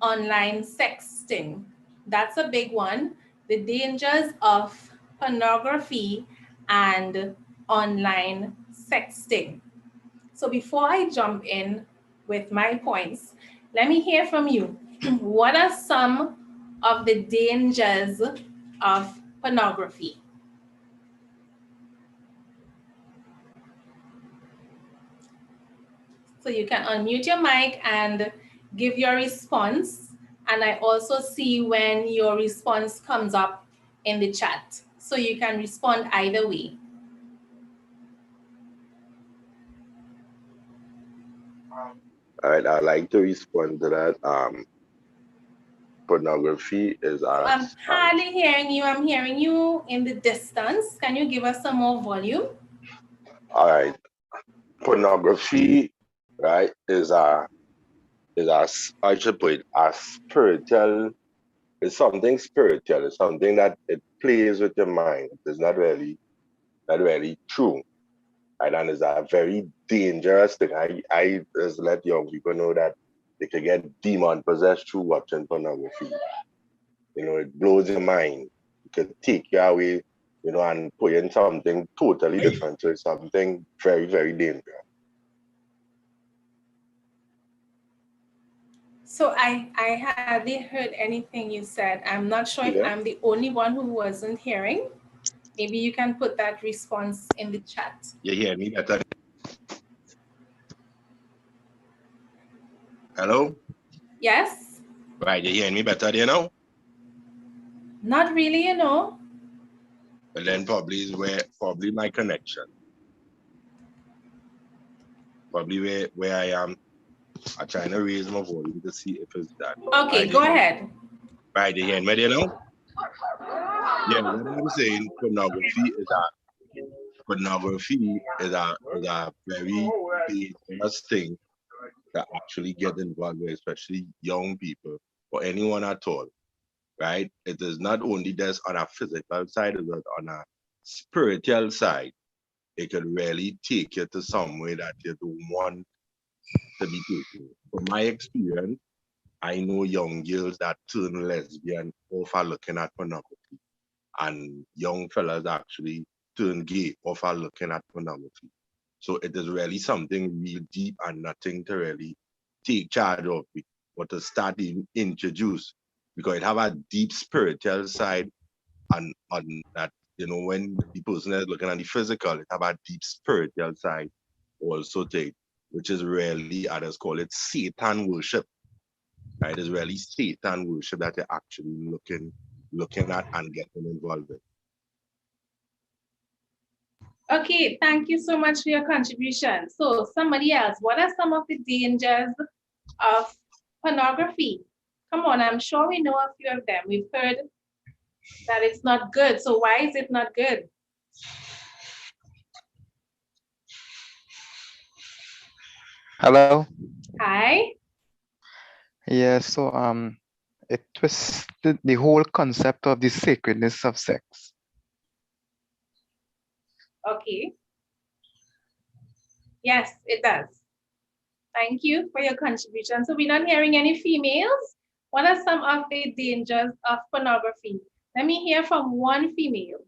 online sexting. That's a big one. The dangers of pornography and online sexting. So before I jump in with my points, let me hear from you. What are some of the dangers of pornography? So you can unmute your mic and give your response. And I also see when your response comes up in the chat. So you can respond either way. All right, I'd like to respond to that. Pornography is I'm hardly hearing you. I'm hearing you in the distance. Can you give us some more volume? all right. Pornography, right, is I should put it, a spiritual It's something spiritual. It's something that it plays with your mind. It's not really true. Right? And it's a very dangerous thing. I just let young people know that they can get demon possessed through watching pornography. You know, it blows your mind. It can take you away, you know, and put you in something totally different. So it's something very, very dangerous. So I hardly heard anything you said. I'm not sure if I'm the only one who wasn't hearing. Maybe you can put that response in the chat. You hear me better? Hello? Yes? Right, you hear me better there now? Not really, you know. But then probably my connection. Probably where I am. I'm trying to raise my volume to see if it's that. Okay, go ahead. Right, you hear me there now? Yeah, what I'm saying, pornography is a very dangerous thing to actually get involved with, especially young people or anyone at all, right? It is not only just on a physical side, but on a spiritual side. It could really take you to somewhere that you don't want to be taken. From my experience, I know young girls that turn lesbian off of looking at pornography, and young fellas actually turn gay off of looking at pornography. So it is really something real deep and nothing to really take charge of, but to start introduce, because it have a deep spiritual side on that, you know, when the person is looking at the physical, it have a deep spiritual side also to it, which is really, I just call it Satan worship. Right? It's really Satan worship that you're actually looking at and getting involved with. Okay, thank you so much for your contribution. So somebody else, what are some of the dangers of pornography? Come on, I'm sure we know a few of them. We've heard that it's not good. So why is it not good? Hello. Hi. Yeah, so it was the whole concept of the sacredness of sex. Okay. Yes, it does. Thank you for your contribution. So we're not hearing any females. What are some of the dangers of pornography? Let me hear from one female.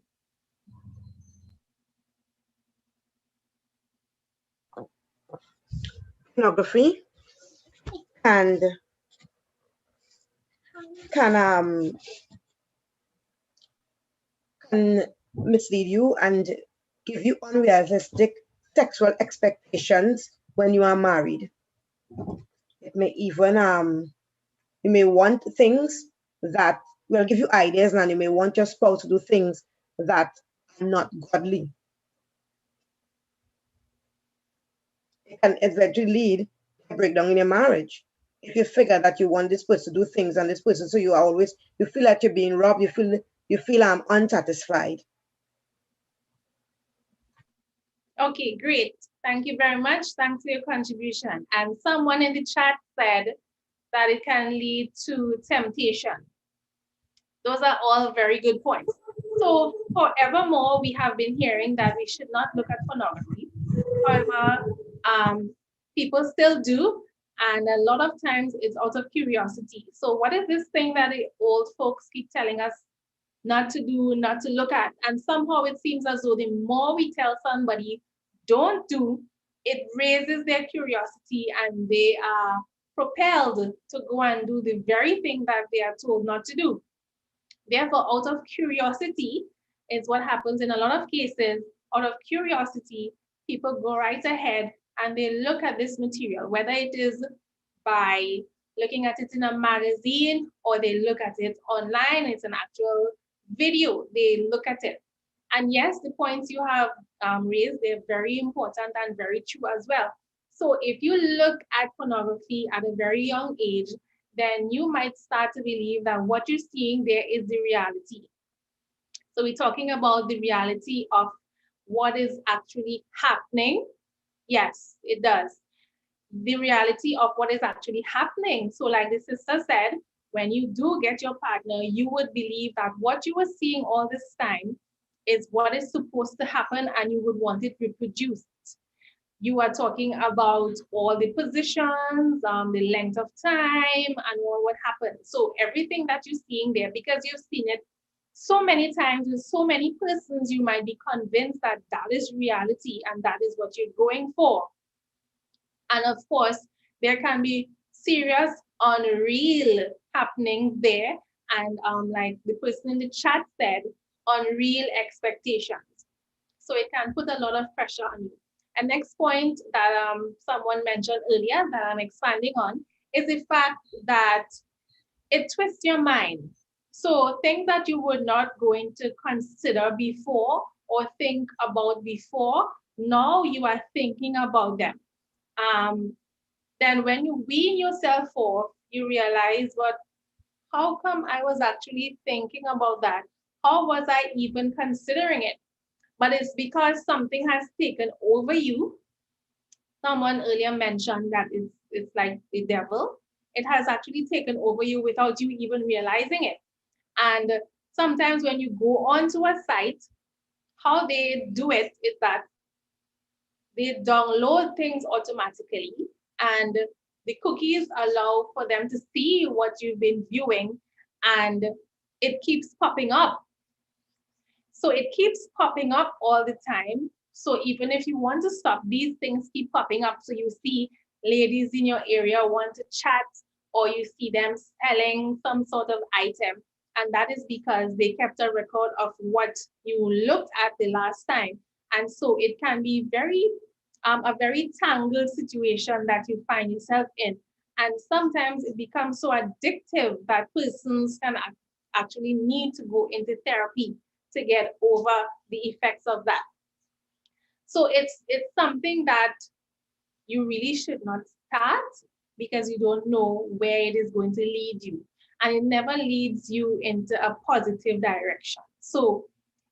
Pornography and can mislead you and give you unrealistic sexual expectations when you are married. It may even you may want things that will give you ideas, and you may want your spouse to do things that are not godly. It can eventually lead to a breakdown in your marriage. If you figure that you want this person to do things and this person, so you feel like you're being robbed, you feel unsatisfied. Okay, great. Thank you very much. Thanks for your contribution. And someone in the chat said that it can lead to temptation. Those are all very good points. So forevermore, we have been hearing that we should not look at pornography. However, people still do, and a lot of times it's out of curiosity. So what is this thing that the old folks keep telling us not to do, not to look at? And somehow it seems as though the more we tell somebody don't do, it raises their curiosity and they are propelled to go and do the very thing that they are told not to do. Therefore, out of curiosity is what happens in a lot of cases. Out of curiosity, people go right ahead and they look at this material, whether it is by looking at it in a magazine or they look at it online, it's an actual video, they look at it. And yes, the points you have raised, they're very important and very true as well. So if you look at pornography at a very young age, then you might start to believe that what you're seeing there is the reality. So we're talking about the reality of what is actually happening. Yes, it does. The reality of what is actually happening. So like the sister said, when you do get your partner, you would believe that what you were seeing all this time is what is supposed to happen and you would want it reproduced. You are talking about all the positions, the length of time, and what happened. So everything that you're seeing there, because you've seen it so many times with so many persons, you might be convinced that that is reality and that is what you're going for. And of course, there can be serious, unreal happening there. And like the person in the chat said, unreal expectations. So it can put a lot of pressure on you. And next point that someone mentioned earlier that I'm expanding on is the fact that it twists your mind. So things that you were not going to consider before or think about before, now you are thinking about them. Then when you wean yourself off, you realize, but how come I was actually thinking about that? How was I even considering it? But it's because something has taken over you. Someone earlier mentioned that it's like the devil. It has actually taken over you without you even realizing it. And sometimes when you go onto a site, how they do it is that they download things automatically and the cookies allow for them to see what you've been viewing and it keeps popping up. So it keeps popping up all the time. So even if you want to stop, these things keep popping up. So you see ladies in your area want to chat or you see them selling some sort of item. And that is because they kept a record of what you looked at the last time. And so it can be a very tangled situation that you find yourself in. And sometimes it becomes so addictive that persons can actually need to go into therapy to get over the effects of that. So it's something that you really should not start because you don't know where it is going to lead you. And it never leads you into a positive direction. So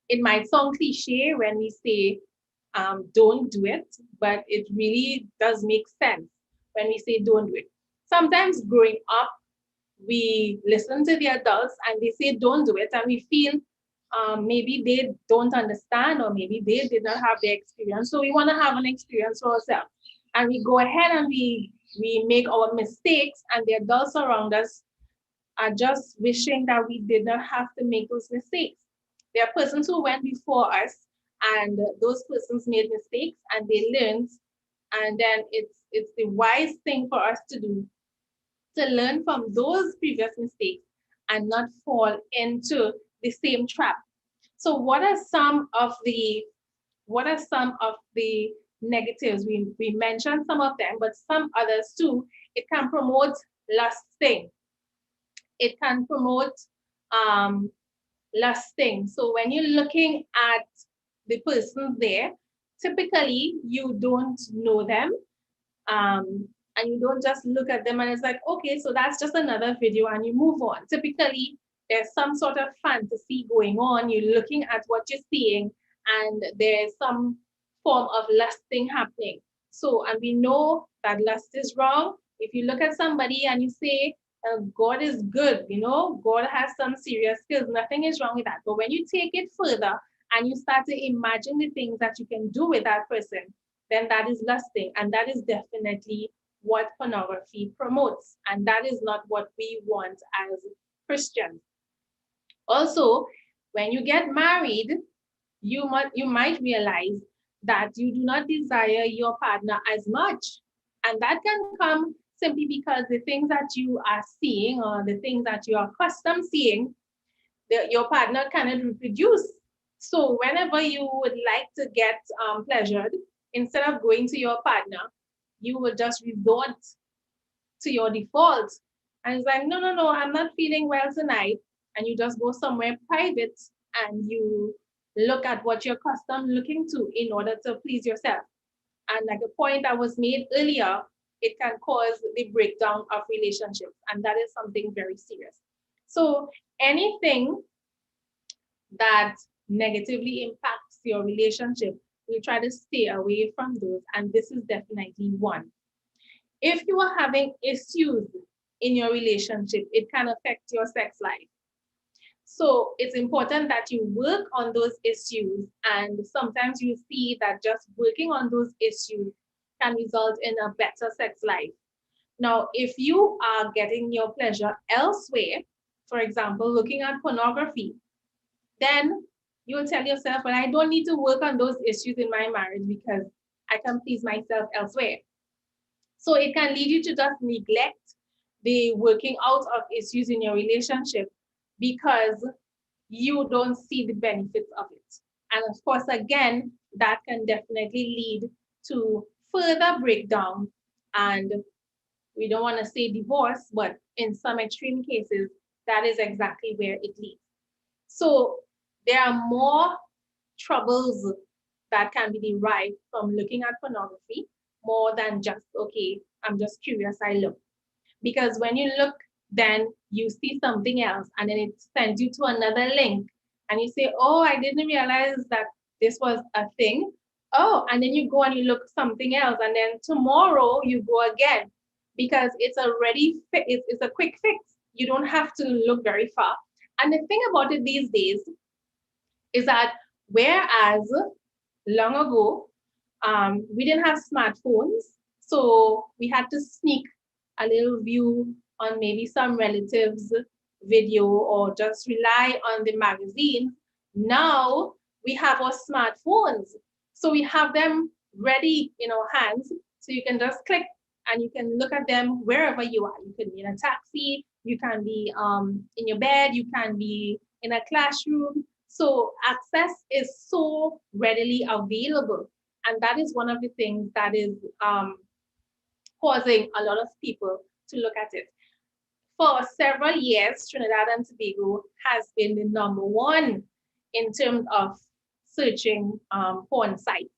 it might sound cliche when we say, don't do it, but it really does make sense when we say don't do it. Sometimes growing up, we listen to the adults and they say don't do it, and we feel maybe they don't understand or maybe they did not have the experience. So we want to have an experience for ourselves. And we go ahead and we make our mistakes, and the adults around us are just wishing that we did not have to make those mistakes. There are persons who went before us and those persons made mistakes and they learned. And then it's the wise thing for us to do to learn from those previous mistakes and not fall into the same trap. So what are some of the negatives? We mentioned some of them, but some others too. It can promote lusting. It can promote lusting. So when you're looking at the person there, typically you don't know them. And you don't just look at them and it's like, okay, so that's just another video and you move on. Typically, there's some sort of fantasy going on. You're looking at what you're seeing and there's some form of lusting happening. So, and we know that lust is wrong. If you look at somebody and you say, God is good, God has some serious skills, nothing is wrong with that. But when you take it further and you start to imagine the things that you can do with that person, then that is lusting. And that is definitely what pornography promotes. And that is not what we want as Christians. Also, when you get married, you might realize that you do not desire your partner as much. And that can come simply because the things that you are seeing or the things that you are accustomed seeing, your partner cannot reproduce. So whenever you would like to get pleasured, instead of going to your partner, you will just resort to your default. And it's like, no, I'm not feeling well tonight. And you just go somewhere private and you look at what you're accustomed looking to in order to please yourself. And like a point that was made earlier, it can cause the breakdown of relationships. And that is something very serious. So anything that negatively impacts your relationship, we try to stay away from those. And this is definitely one. If you are having issues in your relationship, it can affect your sex life. So it's important that you work on those issues, and sometimes you see that just working on those issues can result in a better sex life. Now, if you are getting your pleasure elsewhere, for example, looking at pornography, then you'll tell yourself, well, I don't need to work on those issues in my marriage because I can please myself elsewhere. So it can lead you to just neglect the working out of issues in your relationship because you don't see the benefits of it. And of course, again, that can definitely lead to further breakdown. And we don't want to say divorce, but in some extreme cases, that is exactly where it leads. So there are more troubles that can be derived from looking at pornography more than just, okay, I'm just curious, I look. Because when you look, then you see something else and then it sends you to another link and you say, oh, I didn't realize that this was a thing. Oh, and then you go and you look something else and then tomorrow you go again because it's already, it's a quick fix. You don't have to look very far. And the thing about it these days is that whereas long ago, we didn't have smartphones, so we had to sneak a little view on maybe some relatives' video or just rely on the magazine. Now we have our smartphones, so we have them ready in our hands, so you can just click and you can look at them wherever you are. You can be in a taxi, you can be in your bed, you can be in a classroom. So access is so readily available. And that is one of the things that is causing a lot of people to look at it. For several years, Trinidad and Tobago has been the #1 in terms of searching porn sites.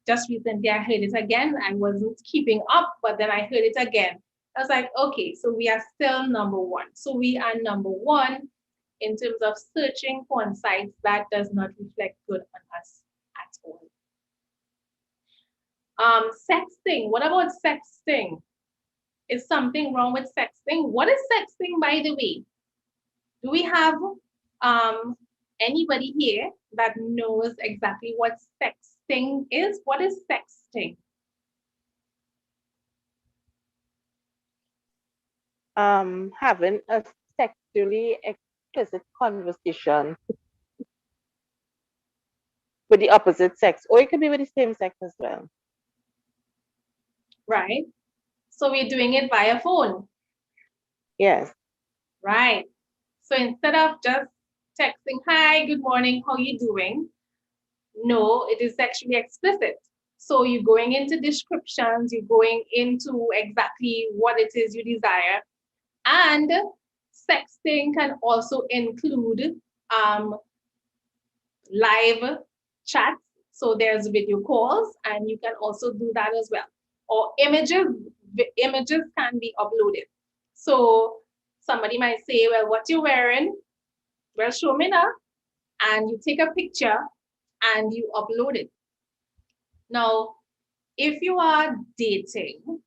Just recently, I heard it again. I wasn't keeping up, but then I heard it again. I was like, okay, so we are still #1. So we are #1 in terms of searching porn sites. That does not reflect good on us at all. Sexting. What about sexting? Is something wrong with sexting? What is sexting, by the way? Do we have anybody here that knows exactly what sexting is? What is sexting? Having a sexually explicit conversation with the opposite sex, or it could be with the same sex as well. Right. So we're doing it via phone. Yes. Right. So instead of just texting, hi, good morning, how you doing? No, it is sexually explicit. So you're going into descriptions, you're going into exactly what it is you desire. And sexting can also include live chats. So there's video calls, and you can also do that as well. Or images can be uploaded. So somebody might say, well, what you wearing? Well, show me now. And you take a picture and you upload it. Now, if you are dating,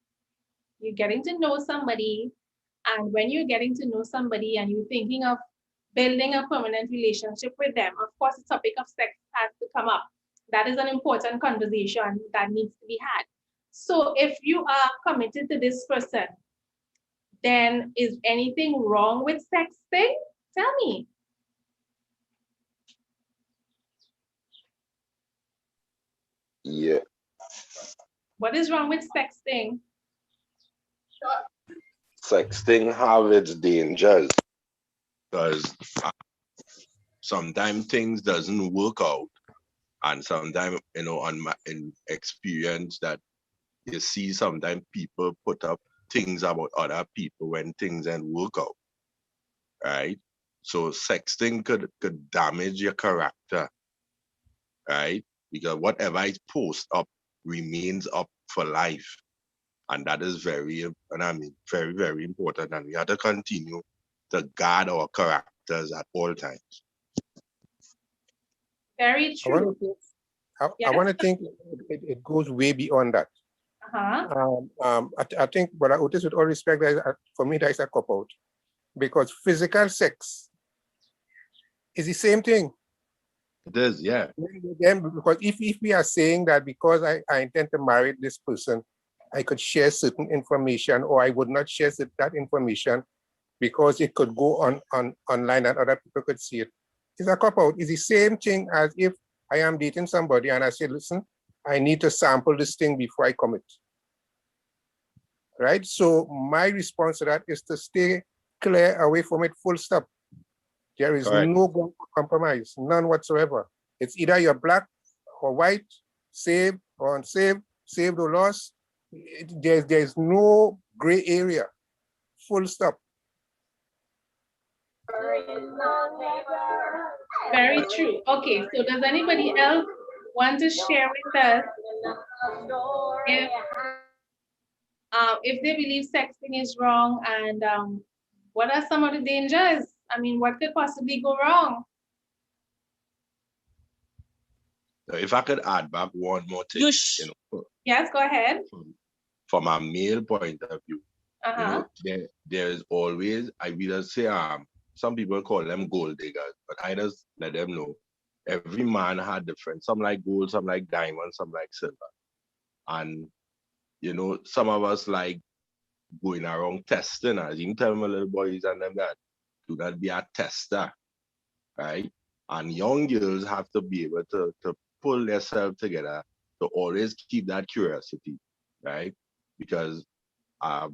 you're getting to know somebody, and when you're getting to know somebody and you're thinking of building a permanent relationship with them, of course, the topic of sex has to come up. That is an important conversation that needs to be had. So if you are committed to this person, then is anything wrong with sexting? Tell me. Yeah. What is wrong with sexting? Sexting have its dangers because sometimes things doesn't work out, and sometimes in experience that you see sometimes people put up things about other people when things don't work out, right? So sexting could damage your character, right? Because whatever is posted up remains up for life. And that is very, very, very important. And we have to continue to guard our characters at all times. Very true. I want to think it goes way beyond that. I think, but Otis, with all respect, for me, that is a cop-out. Because physical sex is the same thing. It is, yeah. Because if we are saying that because I intend to marry this person, I could share certain information, or I would not share that information because it could go on online and other people could see it. It's a cop-out. It's the same thing as if I am dating somebody and I say, listen, I need to sample this thing before I commit. Right? So my response to that is to stay clear away from it, full stop. There is no compromise, none whatsoever. It's either you're black or white, saved or unsaved, saved or lost. There's no gray area, full stop. Very true. Okay, so does anybody else want to share with us if they believe sexting is wrong, and what are some of the dangers? I mean, what could possibly go wrong? If I could add back one more thing, Yes, go ahead. From a male point of view, there is always, I will just say, some people call them gold diggers, but I just let them know every man had different. Some like gold, some like diamond, some like silver, and some of us like going around testing. As you can tell my little boys and them that do not be a tester, right? And young girls have to be able to pull themselves together to always keep that curiosity, right? Because a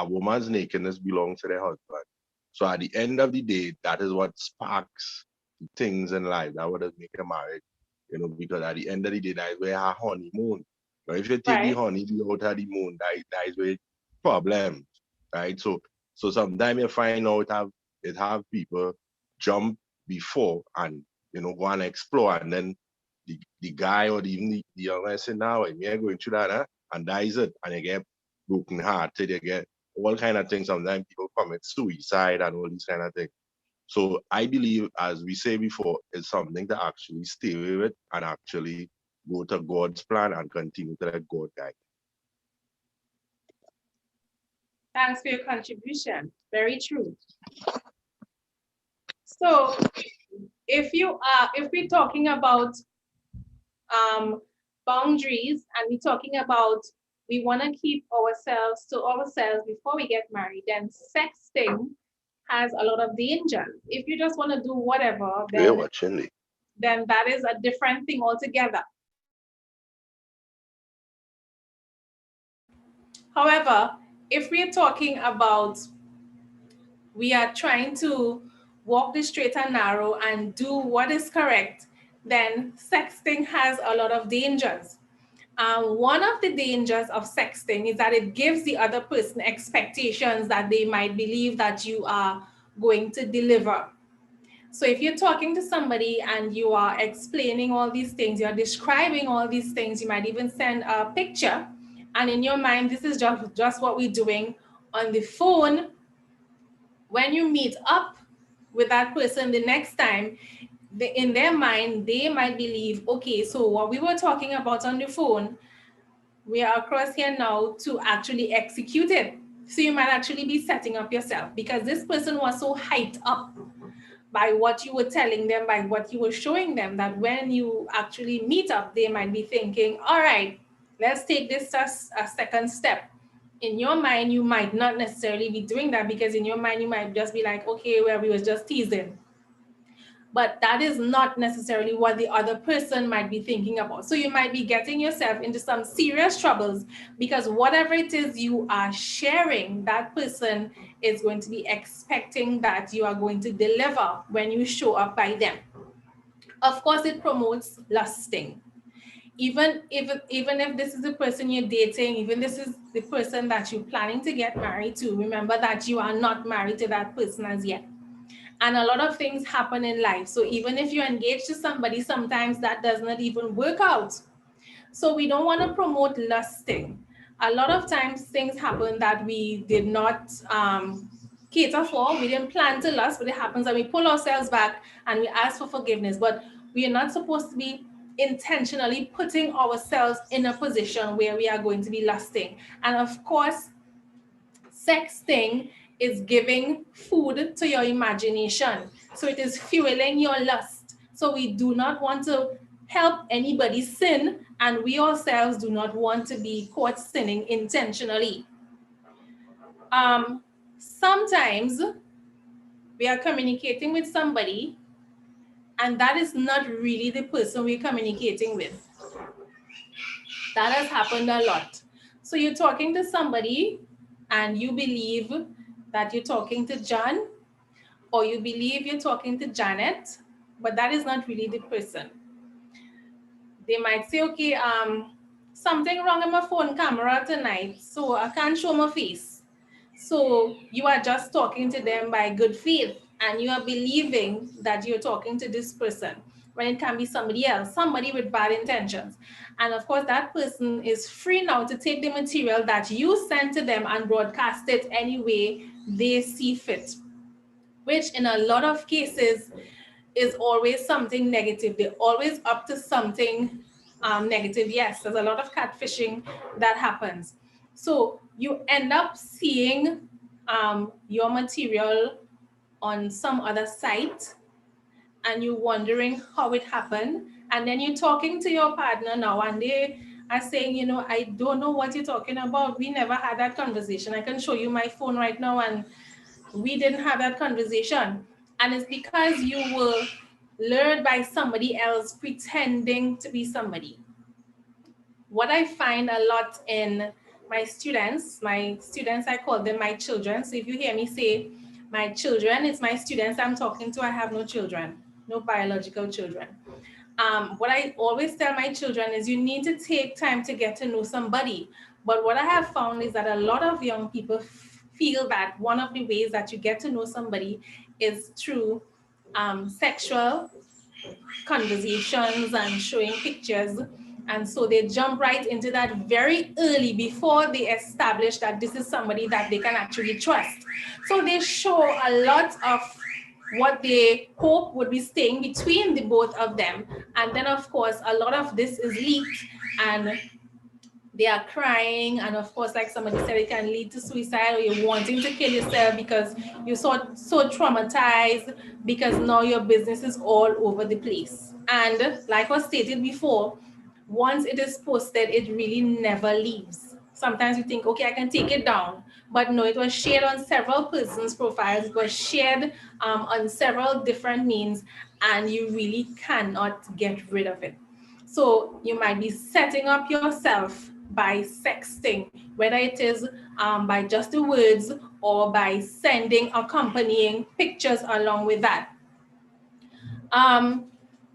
woman's nakedness belongs to their husband. So at the end of the day, that is what sparks things in life. That what does make a marriage, because at the end of the day, that is where her honeymoon. Now, if you take the honey out of the moon, that is where problems, right? So sometimes you find out it have people jump before and go and explore, and then the guy or even the young man say, now you're going through that, and that is it, and you get broken hearted, you get all kind of things. Sometimes people commit suicide and all these kind of things. So I believe, as we say before, it's something to actually stay with it and actually go to God's plan and continue to let God guide. Thanks for your contribution. Very true. So if we're talking about boundaries, and we're talking about we want to keep ourselves to ourselves before we get married, then sexting has a lot of danger. If you just want to do whatever, then that is a different thing altogether. However, if we're talking about we are trying to walk the straight and narrow and do what is correct, then sexting has a lot of dangers. One of the dangers of sexting is that it gives the other person expectations that they might believe that you are going to deliver. So if you're talking to somebody and you are explaining all these things, you're describing all these things, you might even send a picture, and in your mind, this is just what we're doing on the phone. When you meet up with that person the next time, in their mind, they might believe, okay, so what we were talking about on the phone, we are across here now to actually execute it. So you might actually be setting up yourself, because this person was so hyped up by what you were telling them, by what you were showing them, that when you actually meet up, they might be thinking, all right, let's take this as a second step. In your mind, you might not necessarily be doing that, because in your mind, you might just be like, okay, well, we was just teasing. But that is not necessarily what the other person might be thinking about. So you might be getting yourself into some serious troubles, because whatever it is you are sharing, that person is going to be expecting that you are going to deliver when you show up by them. Of course, it promotes lusting. Even if this is the person you're dating, even this is the person that you're planning to get married to, remember that you are not married to that person as yet. And a lot of things happen in life. So even if you're engaged to somebody, sometimes that does not even work out. So we don't want to promote lusting. A lot of times things happen that we did not cater for. We didn't plan to lust, but it happens and we pull ourselves back and we ask for forgiveness. But we are not supposed to be intentionally putting ourselves in a position where we are going to be lusting. And of course, sexting is giving food to your imagination. So it is fueling your lust. So we do not want to help anybody sin, and we ourselves do not want to be caught sinning intentionally. Sometimes we are communicating with somebody, and that is not really the person we're communicating with. That has happened a lot. So you're talking to somebody and you believe that you're talking to John, or you believe you're talking to Janet, but that is not really the person. They might say, okay, something wrong with my phone camera tonight, so I can't show my face. So you are just talking to them by good faith, and you are believing that you're talking to this person when it can be somebody else, somebody with bad intentions. And of course, that person is free now to take the material that you sent to them and broadcast it any way they see fit, which in a lot of cases is always something negative. They're always up to something negative. Yes, there's a lot of catfishing that happens. So you end up seeing your material on some other site, and you're wondering how it happened. And then you're talking to your partner now, and they are saying, you know, I don't know what you're talking about. We never had that conversation. I can show you my phone right now, and we didn't have that conversation. And it's because you were lured by somebody else pretending to be somebody. What I find a lot in my students, I call them my children. So if you hear me say my children, it's my students I'm talking to. I have no children, no biological children. What I always tell my children is you need to take time to get to know somebody. But what I have found is that a lot of young people feel that one of the ways that you get to know somebody is through sexual conversations and showing pictures. And so they jump right into that very early before they establish that this is somebody that they can actually trust. So they show a lot of what they hope would be staying between the both of them. And then of course, a lot of this is leaked and they are crying. And of course, like somebody said, it can lead to suicide, or you're wanting to kill yourself because you're so traumatized because now your business is all over the place. And like was stated before, once it is posted, it really never leaves. Sometimes you think, okay, I can take it down. But no, it was shared on several persons' profiles. It was shared on several different means, and you really cannot get rid of it. So you might be setting up yourself by sexting, whether it is by just the words or by sending accompanying pictures along with that.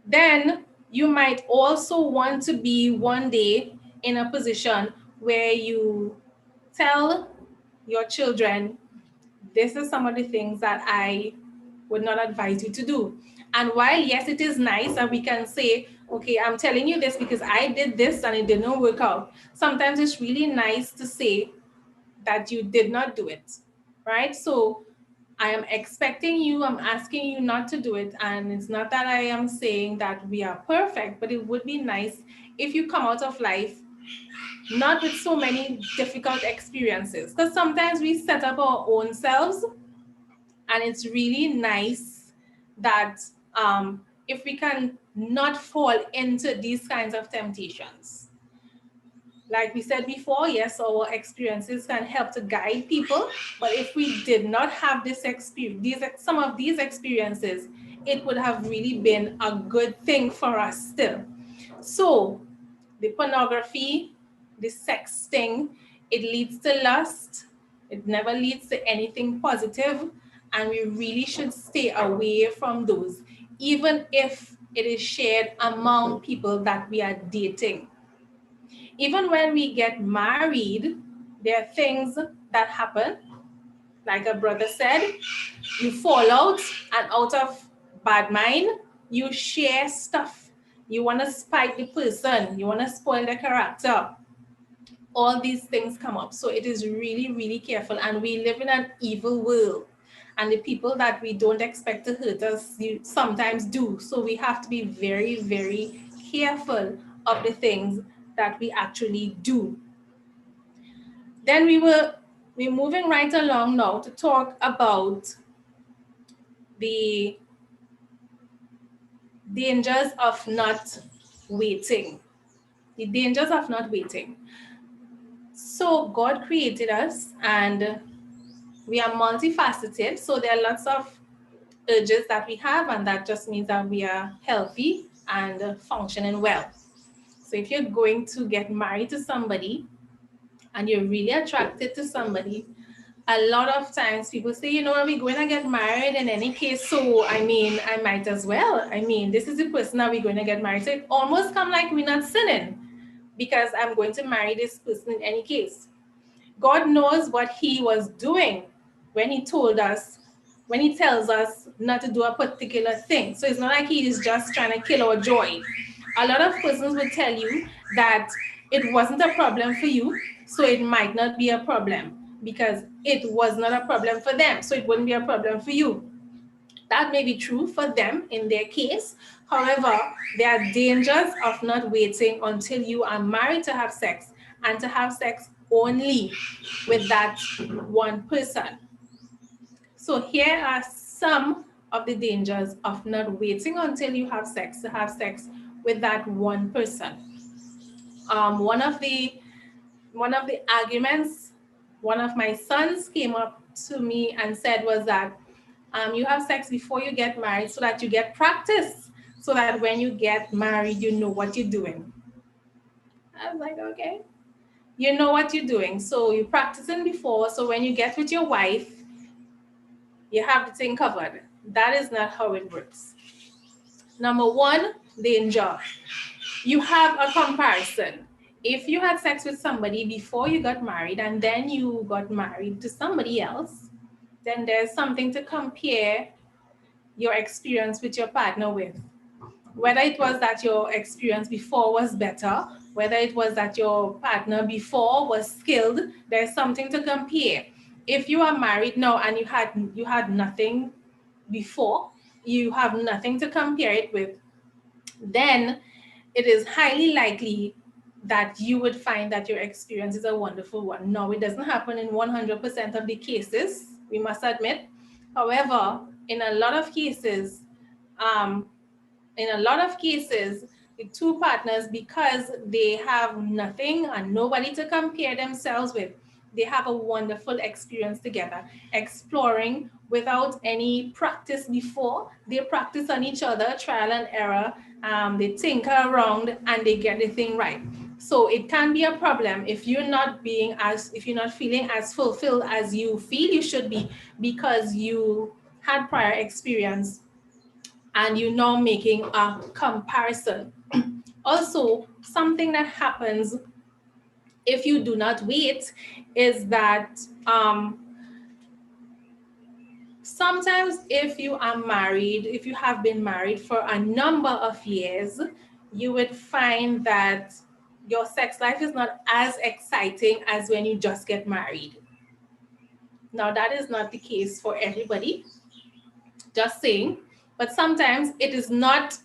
Then you might also want to be one day in a position where you tell your children, this is some of the things that I would not advise you to do. And while, yes, it is nice that we can say, okay, I'm telling you this because I did this and it didn't work out. Sometimes it's really nice to say that you did not do it, right? So I am expecting you, I'm asking you not to do it. And it's not that I am saying that we are perfect, but it would be nice if you come out of life not with so many difficult experiences. Because sometimes we set up our own selves, and it's really nice that if we can not fall into these kinds of temptations. Like we said before, yes, our experiences can help to guide people, but if we did not have this experience, some of these experiences, it would have really been a good thing for us still. So the pornography, the sexting, it leads to lust. It never leads to anything positive, and we really should stay away from those, even if it is shared among people that we are dating. Even when we get married, there are things that happen. Like a brother said, you fall out, and out of bad mind, you share stuff. You want to spite the person. You want to spoil their character. All these things come up. So it is really, really careful. And we live in an evil world. And the people that we don't expect to hurt us, you sometimes do. So we have to be very, very careful of the things that we actually do. Then we're moving right along now to talk about the dangers of not waiting. The dangers of not waiting. So God created us and we are multifaceted. So there are lots of urges that we have, and that just means that we are healthy and functioning well. So if you're going to get married to somebody and you're really attracted to somebody, a lot of times people say, you know, are we going to get married in any case? So, I mean, I might as well. I mean, this is the person that we're going to get married to. It almost come like we're not sinning because I'm going to marry this person in any case. God knows what he was doing when he told us, when he tells us not to do a particular thing. So it's not like he is just trying to kill our joy. A lot of persons will tell you that it wasn't a problem for you, so it might not be a problem because it was not a problem for them, so it wouldn't be a problem for you. That may be true for them in their case. However, there are dangers of not waiting until you are married to have sex and to have sex only with that one person. So here are some of the dangers of not waiting until you have sex to have sex with that one person. One of the arguments one of my sons came up to me and said was that you have sex before you get married so that you get practice, so that when you get married, you know what you're doing. I was like, okay, you know what you're doing. So you're practicing before, so when you get with your wife, you have the thing covered. That is not how it works. Number one, danger. You have a comparison. If you had sex with somebody before you got married and then you got married to somebody else, then there's something to compare your experience with your partner with. Whether it was that your experience before was better, whether it was that your partner before was skilled, there's something to compare. If you are married now and you had nothing before, you have nothing to compare it with, then it is highly likely that you would find that your experience is a wonderful one. No, it doesn't happen in 100% of the cases, we must admit. However, in a lot of cases, the two partners, because they have nothing and nobody to compare themselves with, they have a wonderful experience together, exploring without any practice before. They practice on each other, trial and error. They tinker around and they get the thing right. So it can be a problem if you're not feeling as fulfilled as you feel you should be because you had prior experience and you're now making a comparison. Also, something that happens if you do not wait is that sometimes if you are married, if you have been married for a number of years, you would find that your sex life is not as exciting as when you just get married. Now, that is not the case for everybody, just saying, but sometimes it is not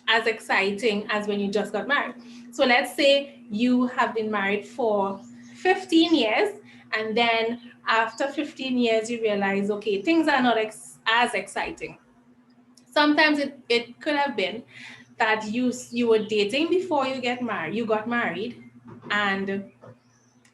as exciting as when you just got married. So let's say you have been married for 15 years, and then after 15 years, you realize, okay, things are not as exciting. Sometimes it could have been that you were dating before you got married, and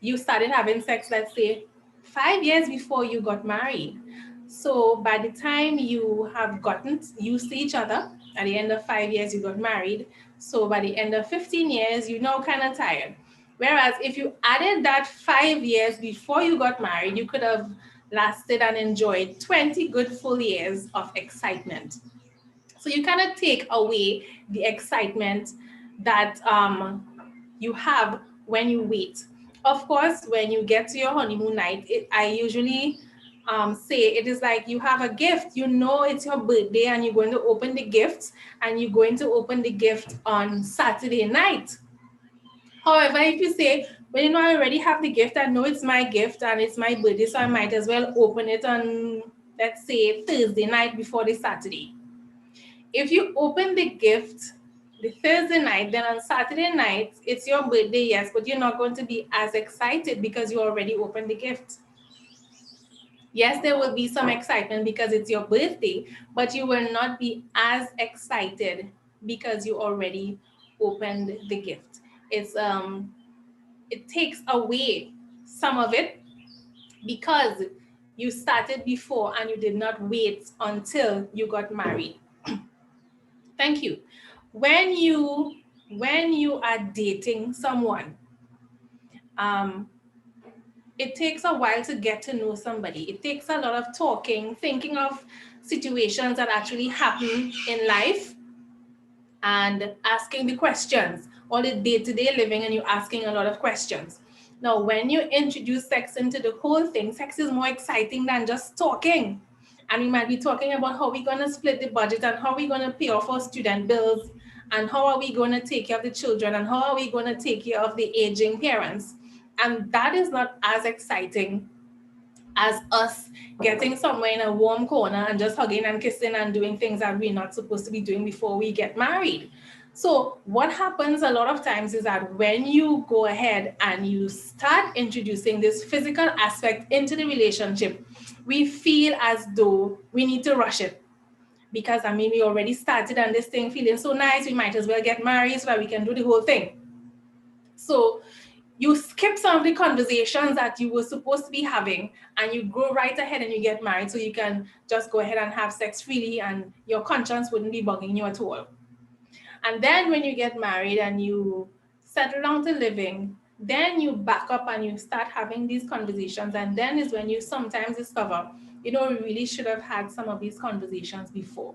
you started having sex, let's say, 5 years before you got married. So by the time you have gotten used to each other, at the end of 5 years, you got married. So by the end of 15 years, you're now kind of tired. Whereas if you added that 5 years before you got married, you could have lasted and enjoyed 20 good full years of excitement. So you kind of take away the excitement that you have when you wait. Of course, when you get to your honeymoon night, I usually say it is like you have a gift. You know it's your birthday and you're going to open the gift, and you're going to open the gift on Saturday night. However, if you say, well, you know, I already have the gift, I know it's my gift and it's my birthday, so I might as well open it on, let's say, Thursday night before the Saturday. If you open the gift the Thursday night, then on Saturday night, it's your birthday, yes, but you're not going to be as excited because you already opened the gift. Yes, there will be some excitement because it's your birthday, but you will not be as excited because you already opened the gift. It takes away some of it because you started before and you did not wait until you got married. Thank you. When you are dating someone, it takes a while to get to know somebody. It takes a lot of talking, thinking of situations that actually happen in life and asking the questions, all the day-to-day living, and you're asking a lot of questions. Now, when you introduce sex into the whole thing, sex is more exciting than just talking. And we might be talking about how we're going to split the budget and how we're going to pay off our student bills and how are we going to take care of the children and how are we going to take care of the aging parents. And that is not as exciting as us getting somewhere in a warm corner and just hugging and kissing and doing things that we're not supposed to be doing before we get married. So what happens a lot of times is that when you go ahead and you start introducing this physical aspect into the relationship, we feel as though we need to rush it. Because we already started on this thing feeling so nice, we might as well get married so that we can do the whole thing. So you skip some of the conversations that you were supposed to be having and you go right ahead and you get married so you can just go ahead and have sex freely and your conscience wouldn't be bugging you at all. And then when you get married and you settle down to living, then you back up and you start having these conversations, and then is when you sometimes discover, we really should have had some of these conversations before.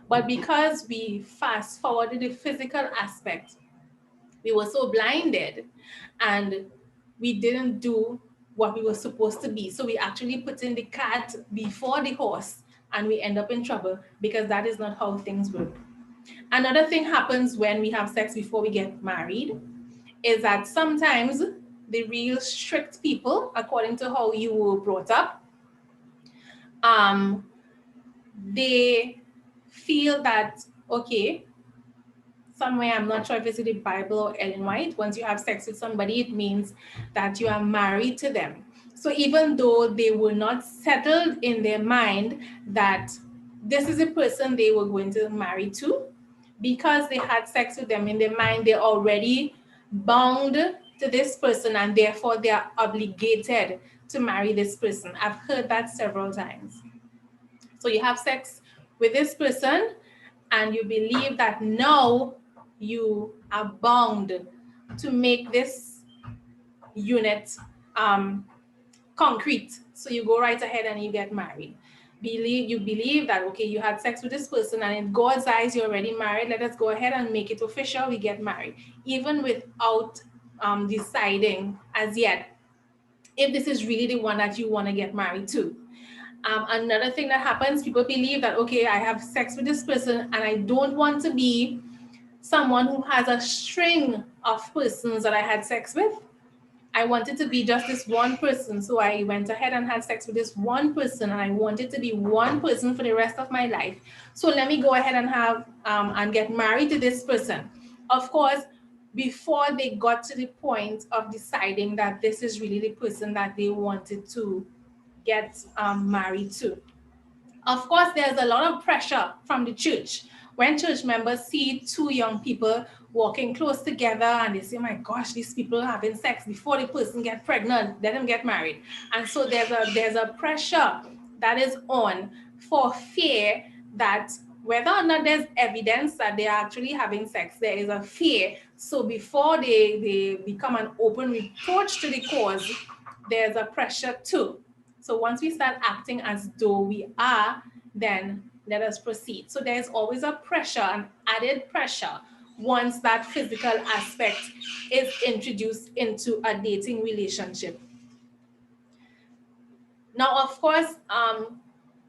But because we fast forwarded the physical aspect, we were so blinded and we didn't do what we were supposed to be. So we actually put in the cart before the horse and we end up in trouble because that is not how things work. Another thing happens when we have sex before we get married is that sometimes the real strict people, according to how you were brought up, they feel that, okay, somewhere, I'm not sure if it's in the Bible or Ellen White, once you have sex with somebody, it means that you are married to them. So even though they were not settled in their mind that this is a person they were going to marry to, because they had sex with them in their mind, they're already bound to this person and therefore they are obligated to marry this person. I've heard that several times. So you have sex with this person and you believe that now you are bound to make this unit concrete. So you go right ahead and you get married. You believe that, okay, you had sex with this person and in God's eyes, you're already married. Let us go ahead and make it official. We get married, even without deciding as yet if this is really the one that you want to get married to. Another thing that happens, people believe that, okay, I have sex with this person and I don't want to be someone who has a string of persons that I had sex with. I wanted to be just this one person. So I went ahead and had sex with this one person and I wanted to be one person for the rest of my life. So let me go ahead and have and get married to this person. Of course, before they got to the point of deciding that this is really the person that they wanted to get married to. Of course, there's a lot of pressure from the church. When church members see two young people walking close together and they say, my gosh, these people are having sex before the person gets pregnant, let them get married. And so there's a pressure that is on for fear that whether or not there's evidence that they are actually having sex, there is a fear. So before they become an open reproach to the cause, there's a pressure too. So once we start acting as though we are, then let us proceed. So there's always a pressure, an added pressure, once that physical aspect is introduced into a dating relationship. Now, of course,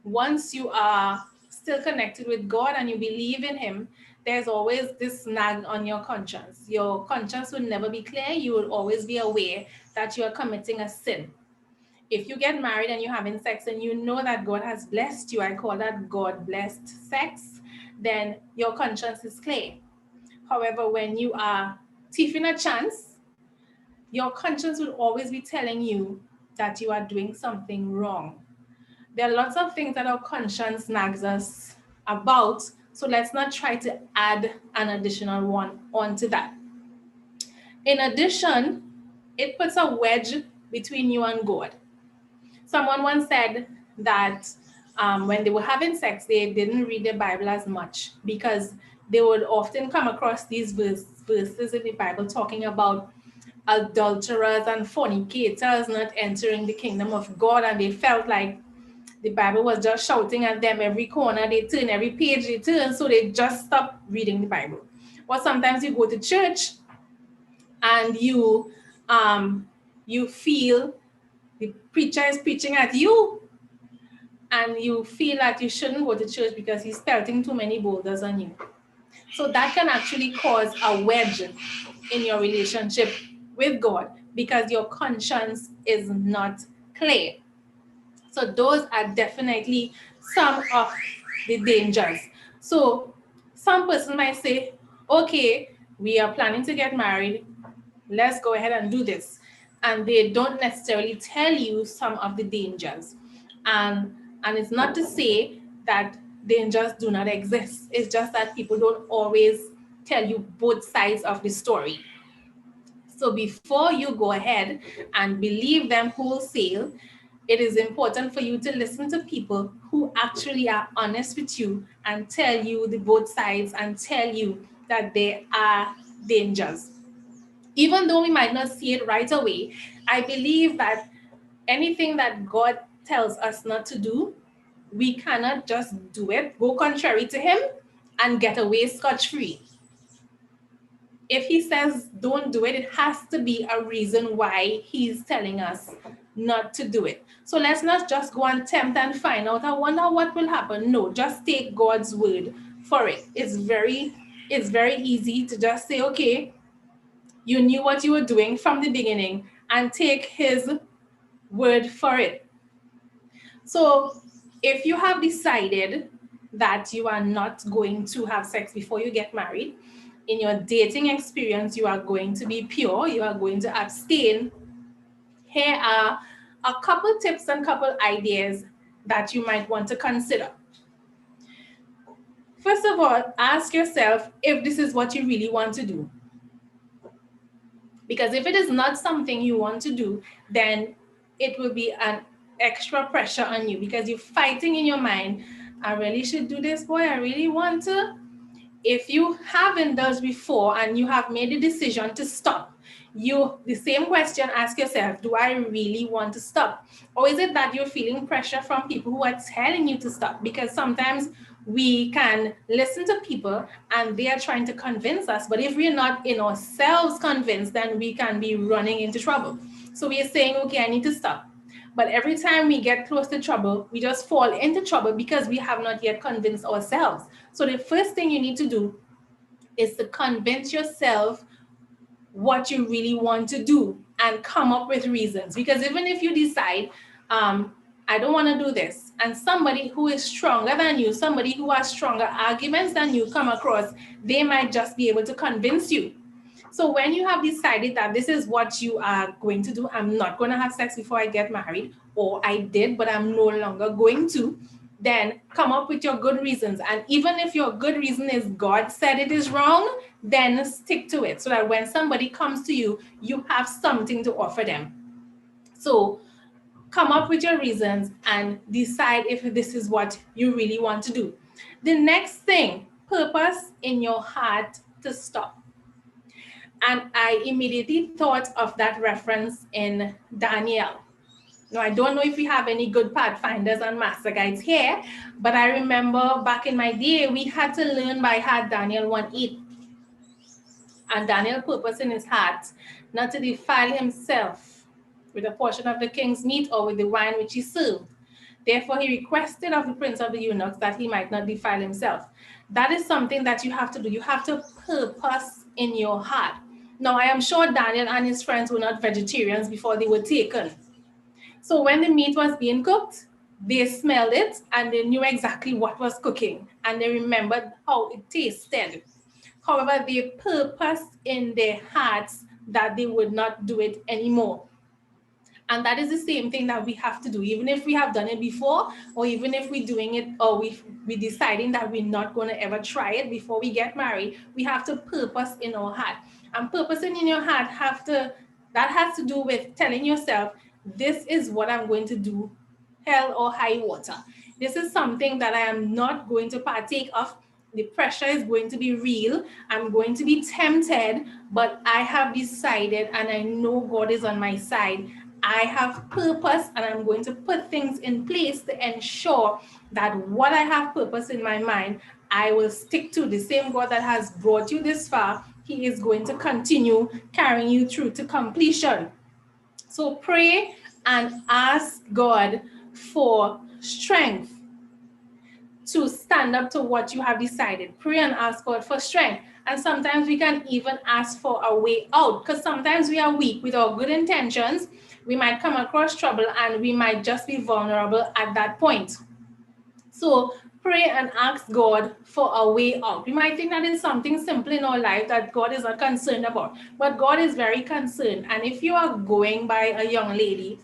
once you are still connected with God and you believe in Him, there's always this nag on your conscience. Your conscience will never be clear. You will always be aware that you are committing a sin. If you get married and you're having sex and you know that God has blessed you, I call that God-blessed sex, then your conscience is clear. However, when you are taking a chance, your conscience will always be telling you that you are doing something wrong. There are lots of things that our conscience nags us about, so let's not try to add an additional one onto that. In addition, it puts a wedge between you and God. Someone once said that when they were having sex, they didn't read the Bible as much because they would often come across these verses in the Bible talking about adulterers and fornicators not entering the kingdom of God, and they felt like the Bible was just shouting at them every corner they turn, every page they turn, so they just stopped reading the Bible. Or sometimes you go to church and you feel the preacher is preaching at you, and you feel that you shouldn't go to church because he's pelting too many boulders on you. So that can actually cause a wedge in your relationship with God because your conscience is not clear. So those are definitely some of the dangers. So some person might say, okay, we are planning to get married, let's go ahead and do this. And they don't necessarily tell you some of the dangers. And it's not to say that dangers do not exist. It's just that people don't always tell you both sides of the story. So before you go ahead and believe them wholesale, it is important for you to listen to people who actually are honest with you and tell you the both sides and tell you that there are dangers. Even though we might not see it right away, I believe that anything that God tells us not to do, we cannot just do it, go contrary to him, and get away scot-free. If he says don't do it, it has to be a reason why he's telling us not to do it. So let's not just go and tempt and find out, I wonder what will happen. No, just take God's word for it. It's very easy to just say, okay, you knew what you were doing from the beginning, and take his word for it. So if you have decided that you are not going to have sex before you get married, in your dating experience, you are going to be pure, you are going to abstain, here are a couple tips and couple ideas that you might want to consider. First of all, ask yourself if this is what you really want to do. Because if it is not something you want to do, then it will be an extra pressure on you because you're fighting in your mind, I really should do this, boy, I really want to. If you haven't done before and you have made the decision to stop, the same question, ask yourself, do I really want to stop? Or is it that you're feeling pressure from people who are telling you to stop? Because sometimes we can listen to people and they are trying to convince us, but if we're not in ourselves convinced, then we can be running into trouble. So we are saying, okay, I need to stop. But every time we get close to trouble, we just fall into trouble because we have not yet convinced ourselves. So the first thing you need to do is to convince yourself what you really want to do and come up with reasons. Because even if you decide, I don't want to do this, and somebody who is stronger than you, somebody who has stronger arguments than you come across, they might just be able to convince you. So when you have decided that this is what you are going to do, I'm not going to have sex before I get married, or I did, but I'm no longer going to, then come up with your good reasons. And even if your good reason is God said it is wrong, then stick to it so that when somebody comes to you, you have something to offer them. So come up with your reasons and decide if this is what you really want to do. The next thing, purpose in your heart to stop. And I immediately thought of that reference in Daniel. Now, I don't know if we have any good pathfinders and master guides here, but I remember back in my day, we had to learn by heart Daniel 1:8. And Daniel purposed in his heart not to defile himself with a portion of the king's meat or with the wine which he served. Therefore, he requested of the prince of the eunuchs that he might not defile himself. That is something that you have to do. You have to purpose in your heart. Now, I am sure Daniel and his friends were not vegetarians before they were taken. So when the meat was being cooked, they smelled it and they knew exactly what was cooking. And they remembered how it tasted, However, they purpose in their hearts that they would not do it anymore. And that is the same thing that we have to do, even if we have done it before, or even if we're doing it, or we deciding that we're not going to ever try it before we get married. We have to purpose in our heart. And purposing in your heart that has to do with telling yourself, this is what I'm going to do, hell or high water. This is something that I am not going to partake of. The pressure is going to be real. I'm going to be tempted, but I have decided, and I know God is on my side. I have purpose, and I'm going to put things in place to ensure that what I have purpose in my mind, I will stick to. The same God that has brought you this far, He is going to continue carrying you through to completion. So pray and ask God for strength to stand up to what you have decided. Pray and ask God for strength. And sometimes we can even ask for a way out, because sometimes we are weak with our good intentions. We might come across trouble and we might just be vulnerable at that point. So pray and ask God for a way out. We might think that is something simple in our life that God is not concerned about, but God is very concerned. And if you are going by a young lady,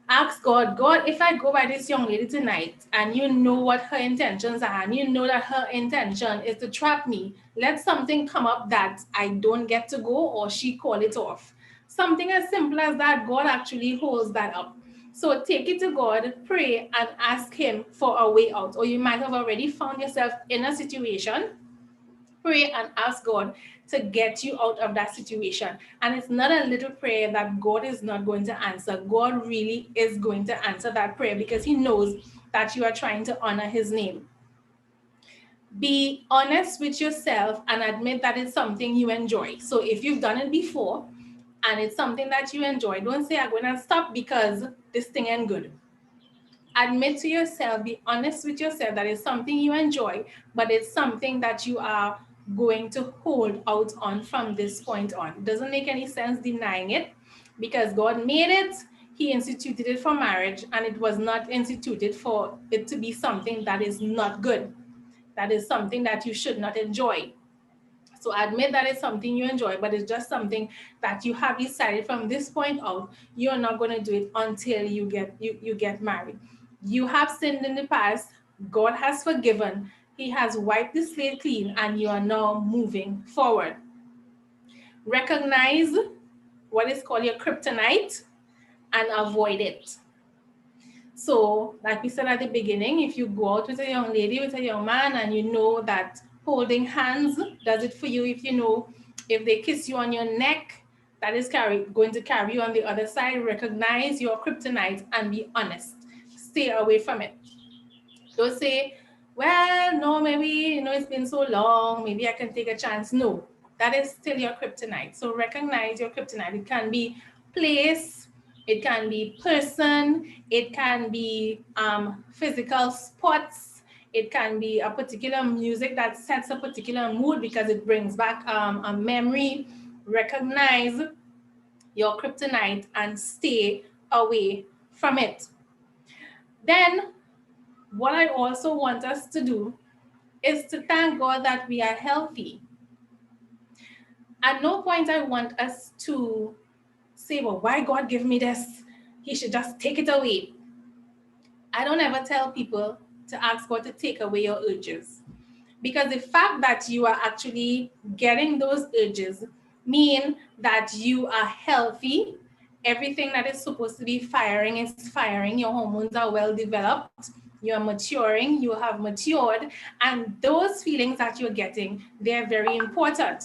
ask God, God, if I go by this young lady tonight and you know what her intentions are, and you know that her intention is to trap me, let something come up that I don't get to go, or she call it off. Something as simple as that, God actually holds that up. So take it to God, pray, and ask Him for a way out. Or you might have already found yourself in a situation. Pray and ask God to get you out of that situation. And it's not a little prayer that God is not going to answer. God really is going to answer that prayer, because He knows that you are trying to honor His name. Be honest with yourself and admit that it's something you enjoy. So if you've done it before and it's something that you enjoy, don't say, I'm going to stop because this thing ain't good. Admit to yourself, be honest with yourself that it's something you enjoy, but it's something that you are going to hold out on from this point on. It doesn't make any sense denying it, because God made it, He instituted it for marriage, and it was not instituted for it to be something that is not good. That is something that you should not enjoy. So admit that it's something you enjoy, but it's just something that you have decided from this point out, you're not going to do it until you get married. You have sinned in the past. God has forgiven. He has wiped the slate clean, and you are now moving forward. Recognize what is called your kryptonite and avoid it. So, like we said at the beginning, if you go out with a young lady, with a young man, and you know that holding hands does it for you, if you know, if they kiss you on your neck, that is going to carry you on the other side, recognize your kryptonite and be honest. Stay away from it. Don't say, well, no, maybe, it's been so long, maybe I can take a chance. No, that is still your kryptonite. So recognize your kryptonite. It can be place, it can be person, it can be physical spots, it can be a particular music that sets a particular mood because it brings back a memory. Recognize your kryptonite and stay away from it. Then, what I also want us to do is to thank God that we are healthy. At no point I want us to say, well, why God give me this? He should just take it away. I don't ever tell people to ask God to take away your urges, because the fact that you are actually getting those urges mean that you are healthy. Everything that is supposed to be firing is firing. Your hormones are well developed. You are maturing. You have matured. And those feelings that you're getting, they're very important.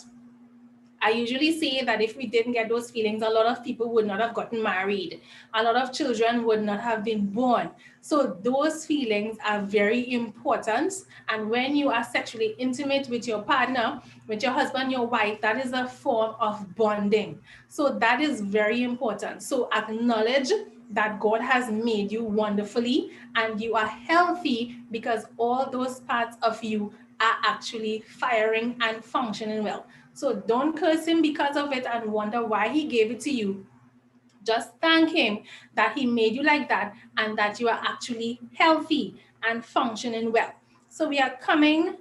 I usually say that if we didn't get those feelings, a lot of people would not have gotten married. A lot of children would not have been born. So those feelings are very important. And when you are sexually intimate with your partner, with your husband, your wife, that is a form of bonding. So that is very important. So acknowledge that God has made you wonderfully and you are healthy because all those parts of you are actually firing and functioning well. So don't curse Him because of it and wonder why He gave it to you. Just thank Him that He made you like that and that you are actually healthy and functioning well. So we are coming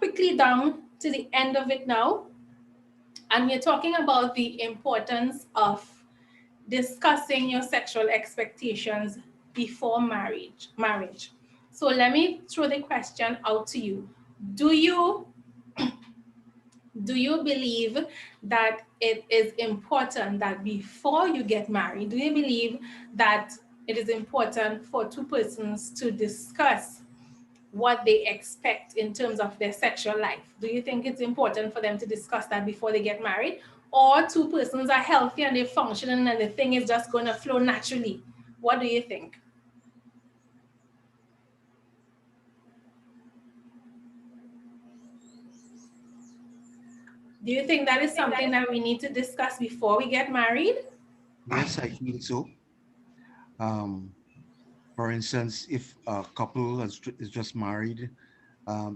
quickly down to the end of it now. And we're talking about the importance of discussing your sexual expectations before marriage. So let me throw the question out to you. Do you believe that it is important that before you get married, do you believe that it is important for two persons to discuss what they expect in terms of their sexual life? Do you think it's important for them to discuss that before they get married? Or two persons are healthy and they're functioning and the thing is just going to flow naturally? What do you think? Do you think that is something that we need to discuss before we get married? Yes, I feel so. For instance, if a couple is just married,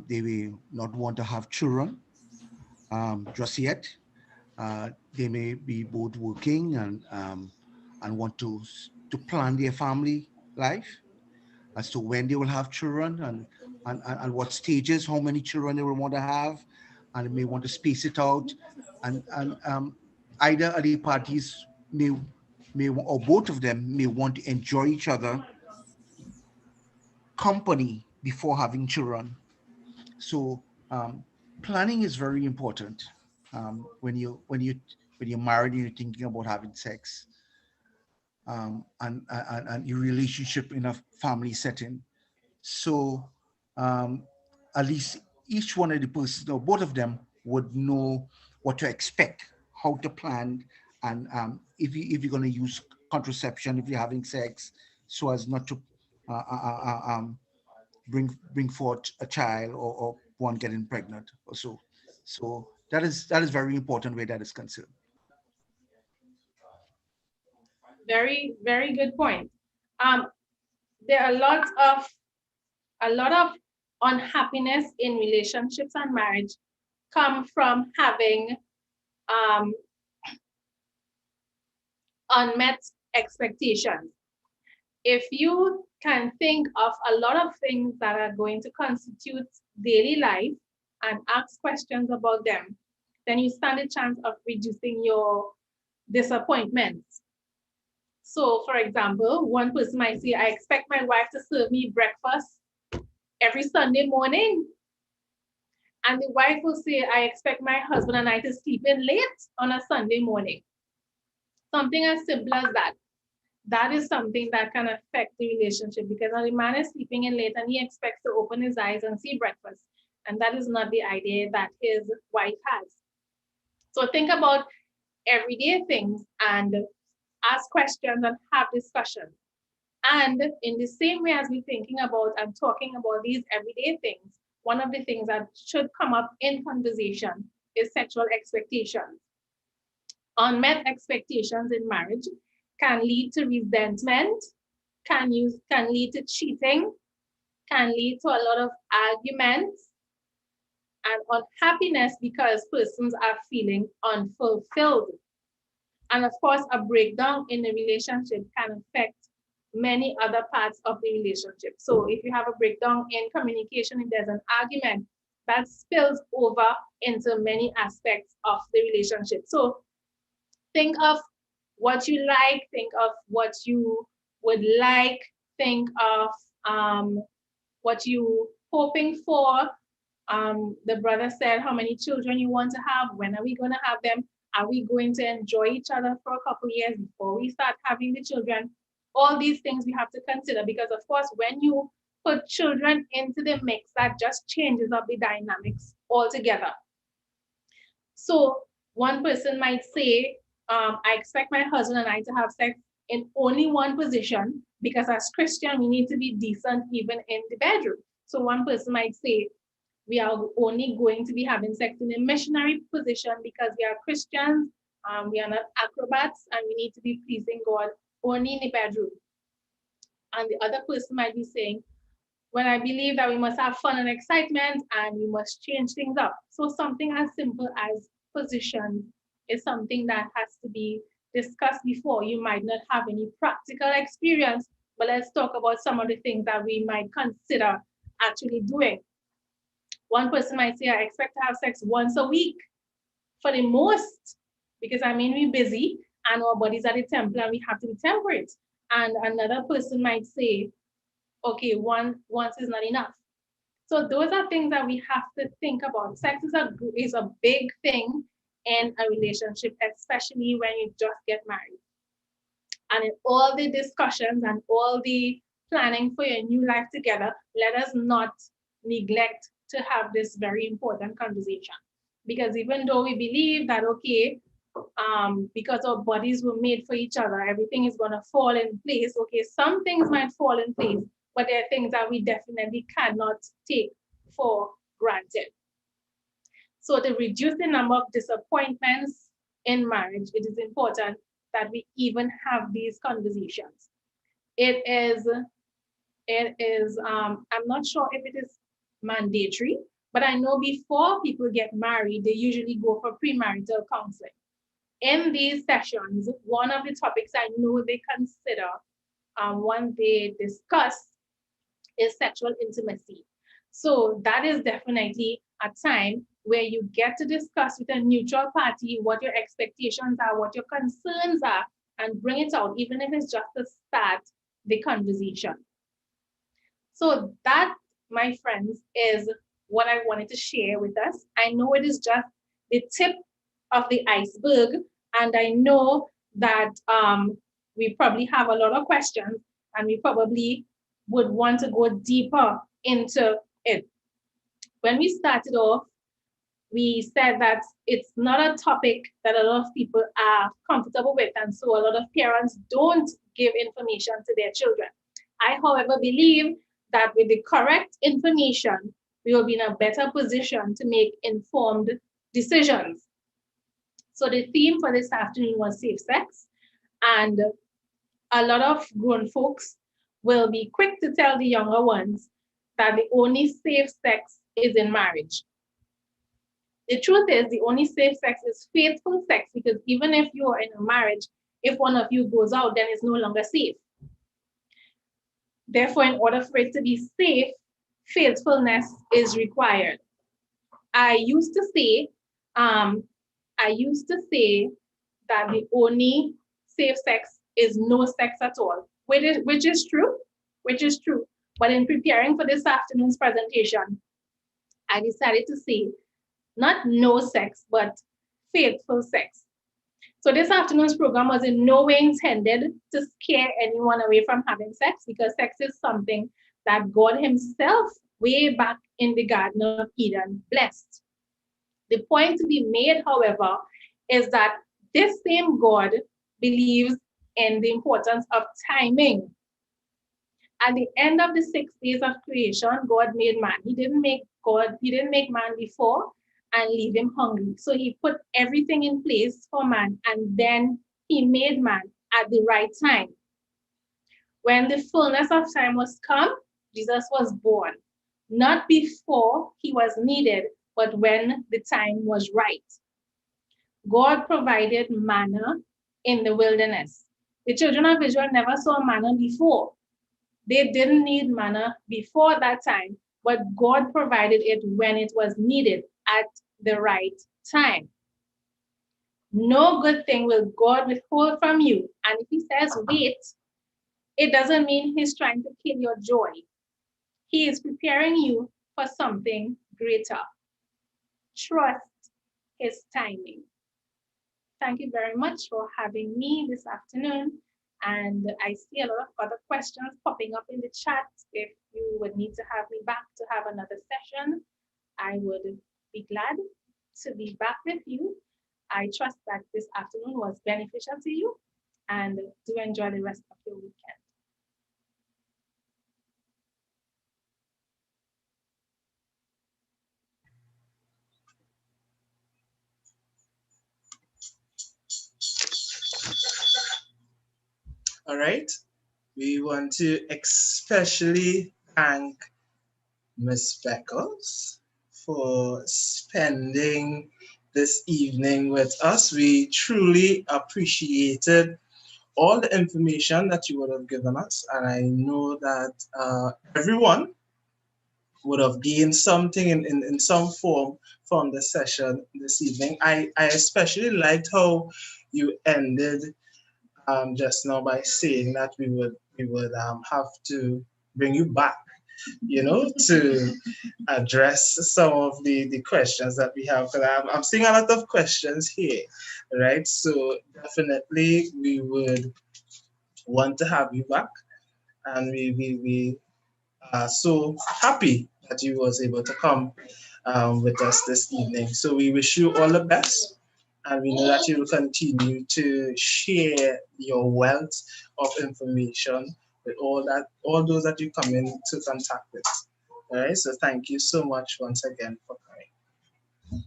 they may not want to have children just yet. They may be both working and want to plan their family life as to when they will have children and what stages, how many children they will want to have, and they may want to space it out. And either of the parties may or both of them may want to enjoy each other company before having children. So planning is very important when you're married and you're thinking about having sex and your relationship in a family setting. So at least each one of the persons, or both of them, would know what to expect, how to plan, and if you're going to use contraception, if you're having sex, so as not to bring forth a child or one getting pregnant or so. So that is very important where that is concerned. Very, very good point. There are a lot of unhappiness in relationships and marriage come from having unmet expectations. If you can think of a lot of things that are going to constitute daily life and ask questions about them, then you stand a chance of reducing your disappointments. So, for example, one person might say, I expect my wife to serve me breakfast every Sunday morning. And the wife will say, I expect my husband and I to sleep in late on a Sunday morning. Something as simple as that. That is something that can affect the relationship, because now the man is sleeping in late and he expects to open his eyes and see breakfast. And that is not the idea that his wife has. So think about everyday things and ask questions and have discussions. And in the same way as we're thinking about and talking about these everyday things, one of the things that should come up in conversation is sexual expectations. Unmet expectations in marriage can lead to resentment, can lead to cheating, can lead to a lot of arguments and unhappiness because persons are feeling unfulfilled. And of course, a breakdown in the relationship can affect many other parts of the relationship. So if you have a breakdown in communication, if there's an argument, that spills over into many aspects of the relationship. So think of what you like, think of what you would like, think of what you hoping for. The brother said how many children you want to have, when are we going to have them? Are we going to enjoy each other for a couple years before we start having the children? All these things we have to consider, because of course, when you put children into the mix, that just changes up the dynamics altogether. So one person might say, I expect my husband and I to have sex in only one position, because as Christian, we need to be decent even in the bedroom. So one person might say, we are only going to be having sex in a missionary position because we are Christians, we are not acrobats, and we need to be pleasing God only in the bedroom. And the other person might be saying, well, I believe that we must have fun and excitement and we must change things up. So something as simple as position is something that has to be discussed before. You might not have any practical experience, but let's talk about some of the things that we might consider actually doing. One person might say, I expect to have sex once a week for the most, because I mean, we're busy and our bodies are the temple and we have to be temperate. And another person might say, okay, once is not enough. So those are things that we have to think about. Sex is a big thing in a relationship, especially when you just get married. And in all the discussions and all the planning for your new life together, let us not neglect to have this very important conversation. Because even though we believe that, okay, because our bodies were made for each other, everything is going to fall in place. Okay, some things might fall in place, but there are things that we definitely cannot take for granted. So to reduce the number of disappointments in marriage, it is important that we even have these conversations. It is, I'm not sure if it is mandatory, but I know before people get married, they usually go for premarital counseling. In these sessions, one of the topics I know they consider, one they discuss, is sexual intimacy. So that is definitely a time where you get to discuss with a neutral party what your expectations are, what your concerns are, and bring it out, even if it's just to start the conversation. So that, my friends, is what I wanted to share with us. I know it is just the tip of the iceberg, and I know that we probably have a lot of questions, and we probably would want to go deeper into it. When we started off, we said that it's not a topic that a lot of people are comfortable with, and so a lot of parents don't give information to their children. I, however, believe that with the correct information, we will be in a better position to make informed decisions. So the theme for this afternoon was safe sex, and a lot of grown folks will be quick to tell the younger ones that the only safe sex is in marriage. The truth is, the only safe sex is faithful sex, because even if you are in a marriage, if one of you goes out, then it's no longer safe. Therefore, in order for it to be safe, faithfulness is required. I used to say that the only safe sex is no sex at all, which is true. But in preparing for this afternoon's presentation, I decided to say not no sex, but faithful sex. So this afternoon's program was in no way intended to scare anyone away from having sex, because sex is something that God himself, way back in the Garden of Eden, blessed. The point to be made, however, is that this same God believes in the importance of timing. At the end of the 6 days of creation, God made man. He didn't make man before and leave him hungry. So he put everything in place for man, and then he made man at the right time. When the fullness of time was come, Jesus was born, not before he was needed, but when the time was right. God provided manna in the wilderness. The children of Israel never saw manna before. They didn't need manna before that time, but God provided it when it was needed at the right time. No good thing will God withhold from you. And if he says wait, it doesn't mean he's trying to kill your joy. He is preparing you for something greater. Trust his timing. Thank you very much for having me this afternoon. And I see a lot of other questions popping up in the chat. If you would need to have me back to have another session, I would be glad to be back with you. I trust that this afternoon was beneficial to you, and do enjoy the rest of your weekend. All right. We want to especially thank Ms. Beckles for spending this evening with us. We truly appreciated all the information that you would have given us. And I know that everyone would have gained something in some form from the session this evening. I especially liked how you ended just now by saying that we would have to bring you back, to address some of the questions that we have. Because I'm seeing a lot of questions here, right? So definitely we would want to have you back, and we are so happy that you was able to come with us this evening. So we wish you all the best, and we know that you will continue to share your wealth of information with all those that you come into contact with. All right, so thank you so much once again for coming.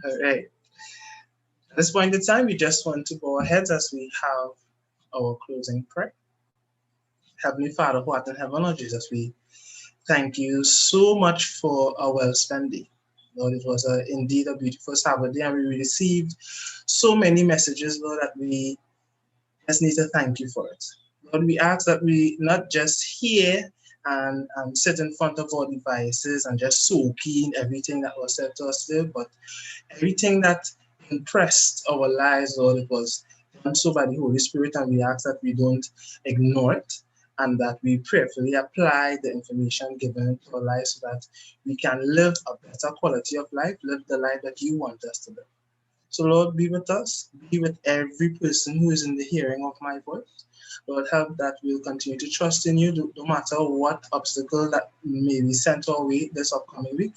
All right. At this point in time, we just want to go ahead as we have our closing prayer. Heavenly Father, who art in heaven, Lord Jesus, we thank you so much for our well-spent day. Lord, it was indeed a beautiful Sabbath day, and we received so many messages, Lord, that we just need to thank you for it. Lord, we ask that we not just hear and sit in front of our devices and just soak in everything that was said to us there, but everything that impressed our lives, Lord, it was done so by the Holy Spirit, and we ask that we don't ignore it, and that we prayerfully apply the information given to our lives so that we can live a better quality of life, live the life that you want us to live. So Lord, be with us, be with every person who is in the hearing of my voice. Lord, help that we'll continue to trust in you no matter what obstacle that may be sent our way this upcoming week.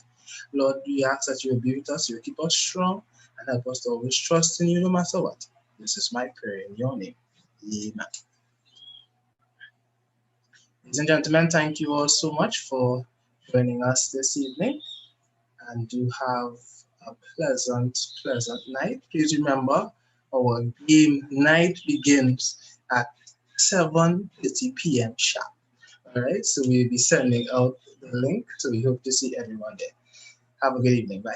Lord, we ask that you'll be with us, you'll keep us strong, and help us to always trust in you no matter what. This is my prayer in your name. Amen. Ladies and gentlemen, thank you all so much for joining us this evening, and do have a pleasant night. Please remember, our game night begins at 7:30 p.m. sharp. All right, so we'll be sending out the link, so we hope to see everyone there. Have a good evening. Bye.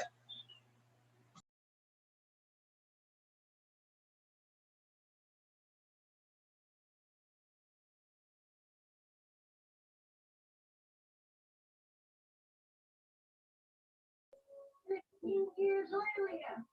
Years later, yeah.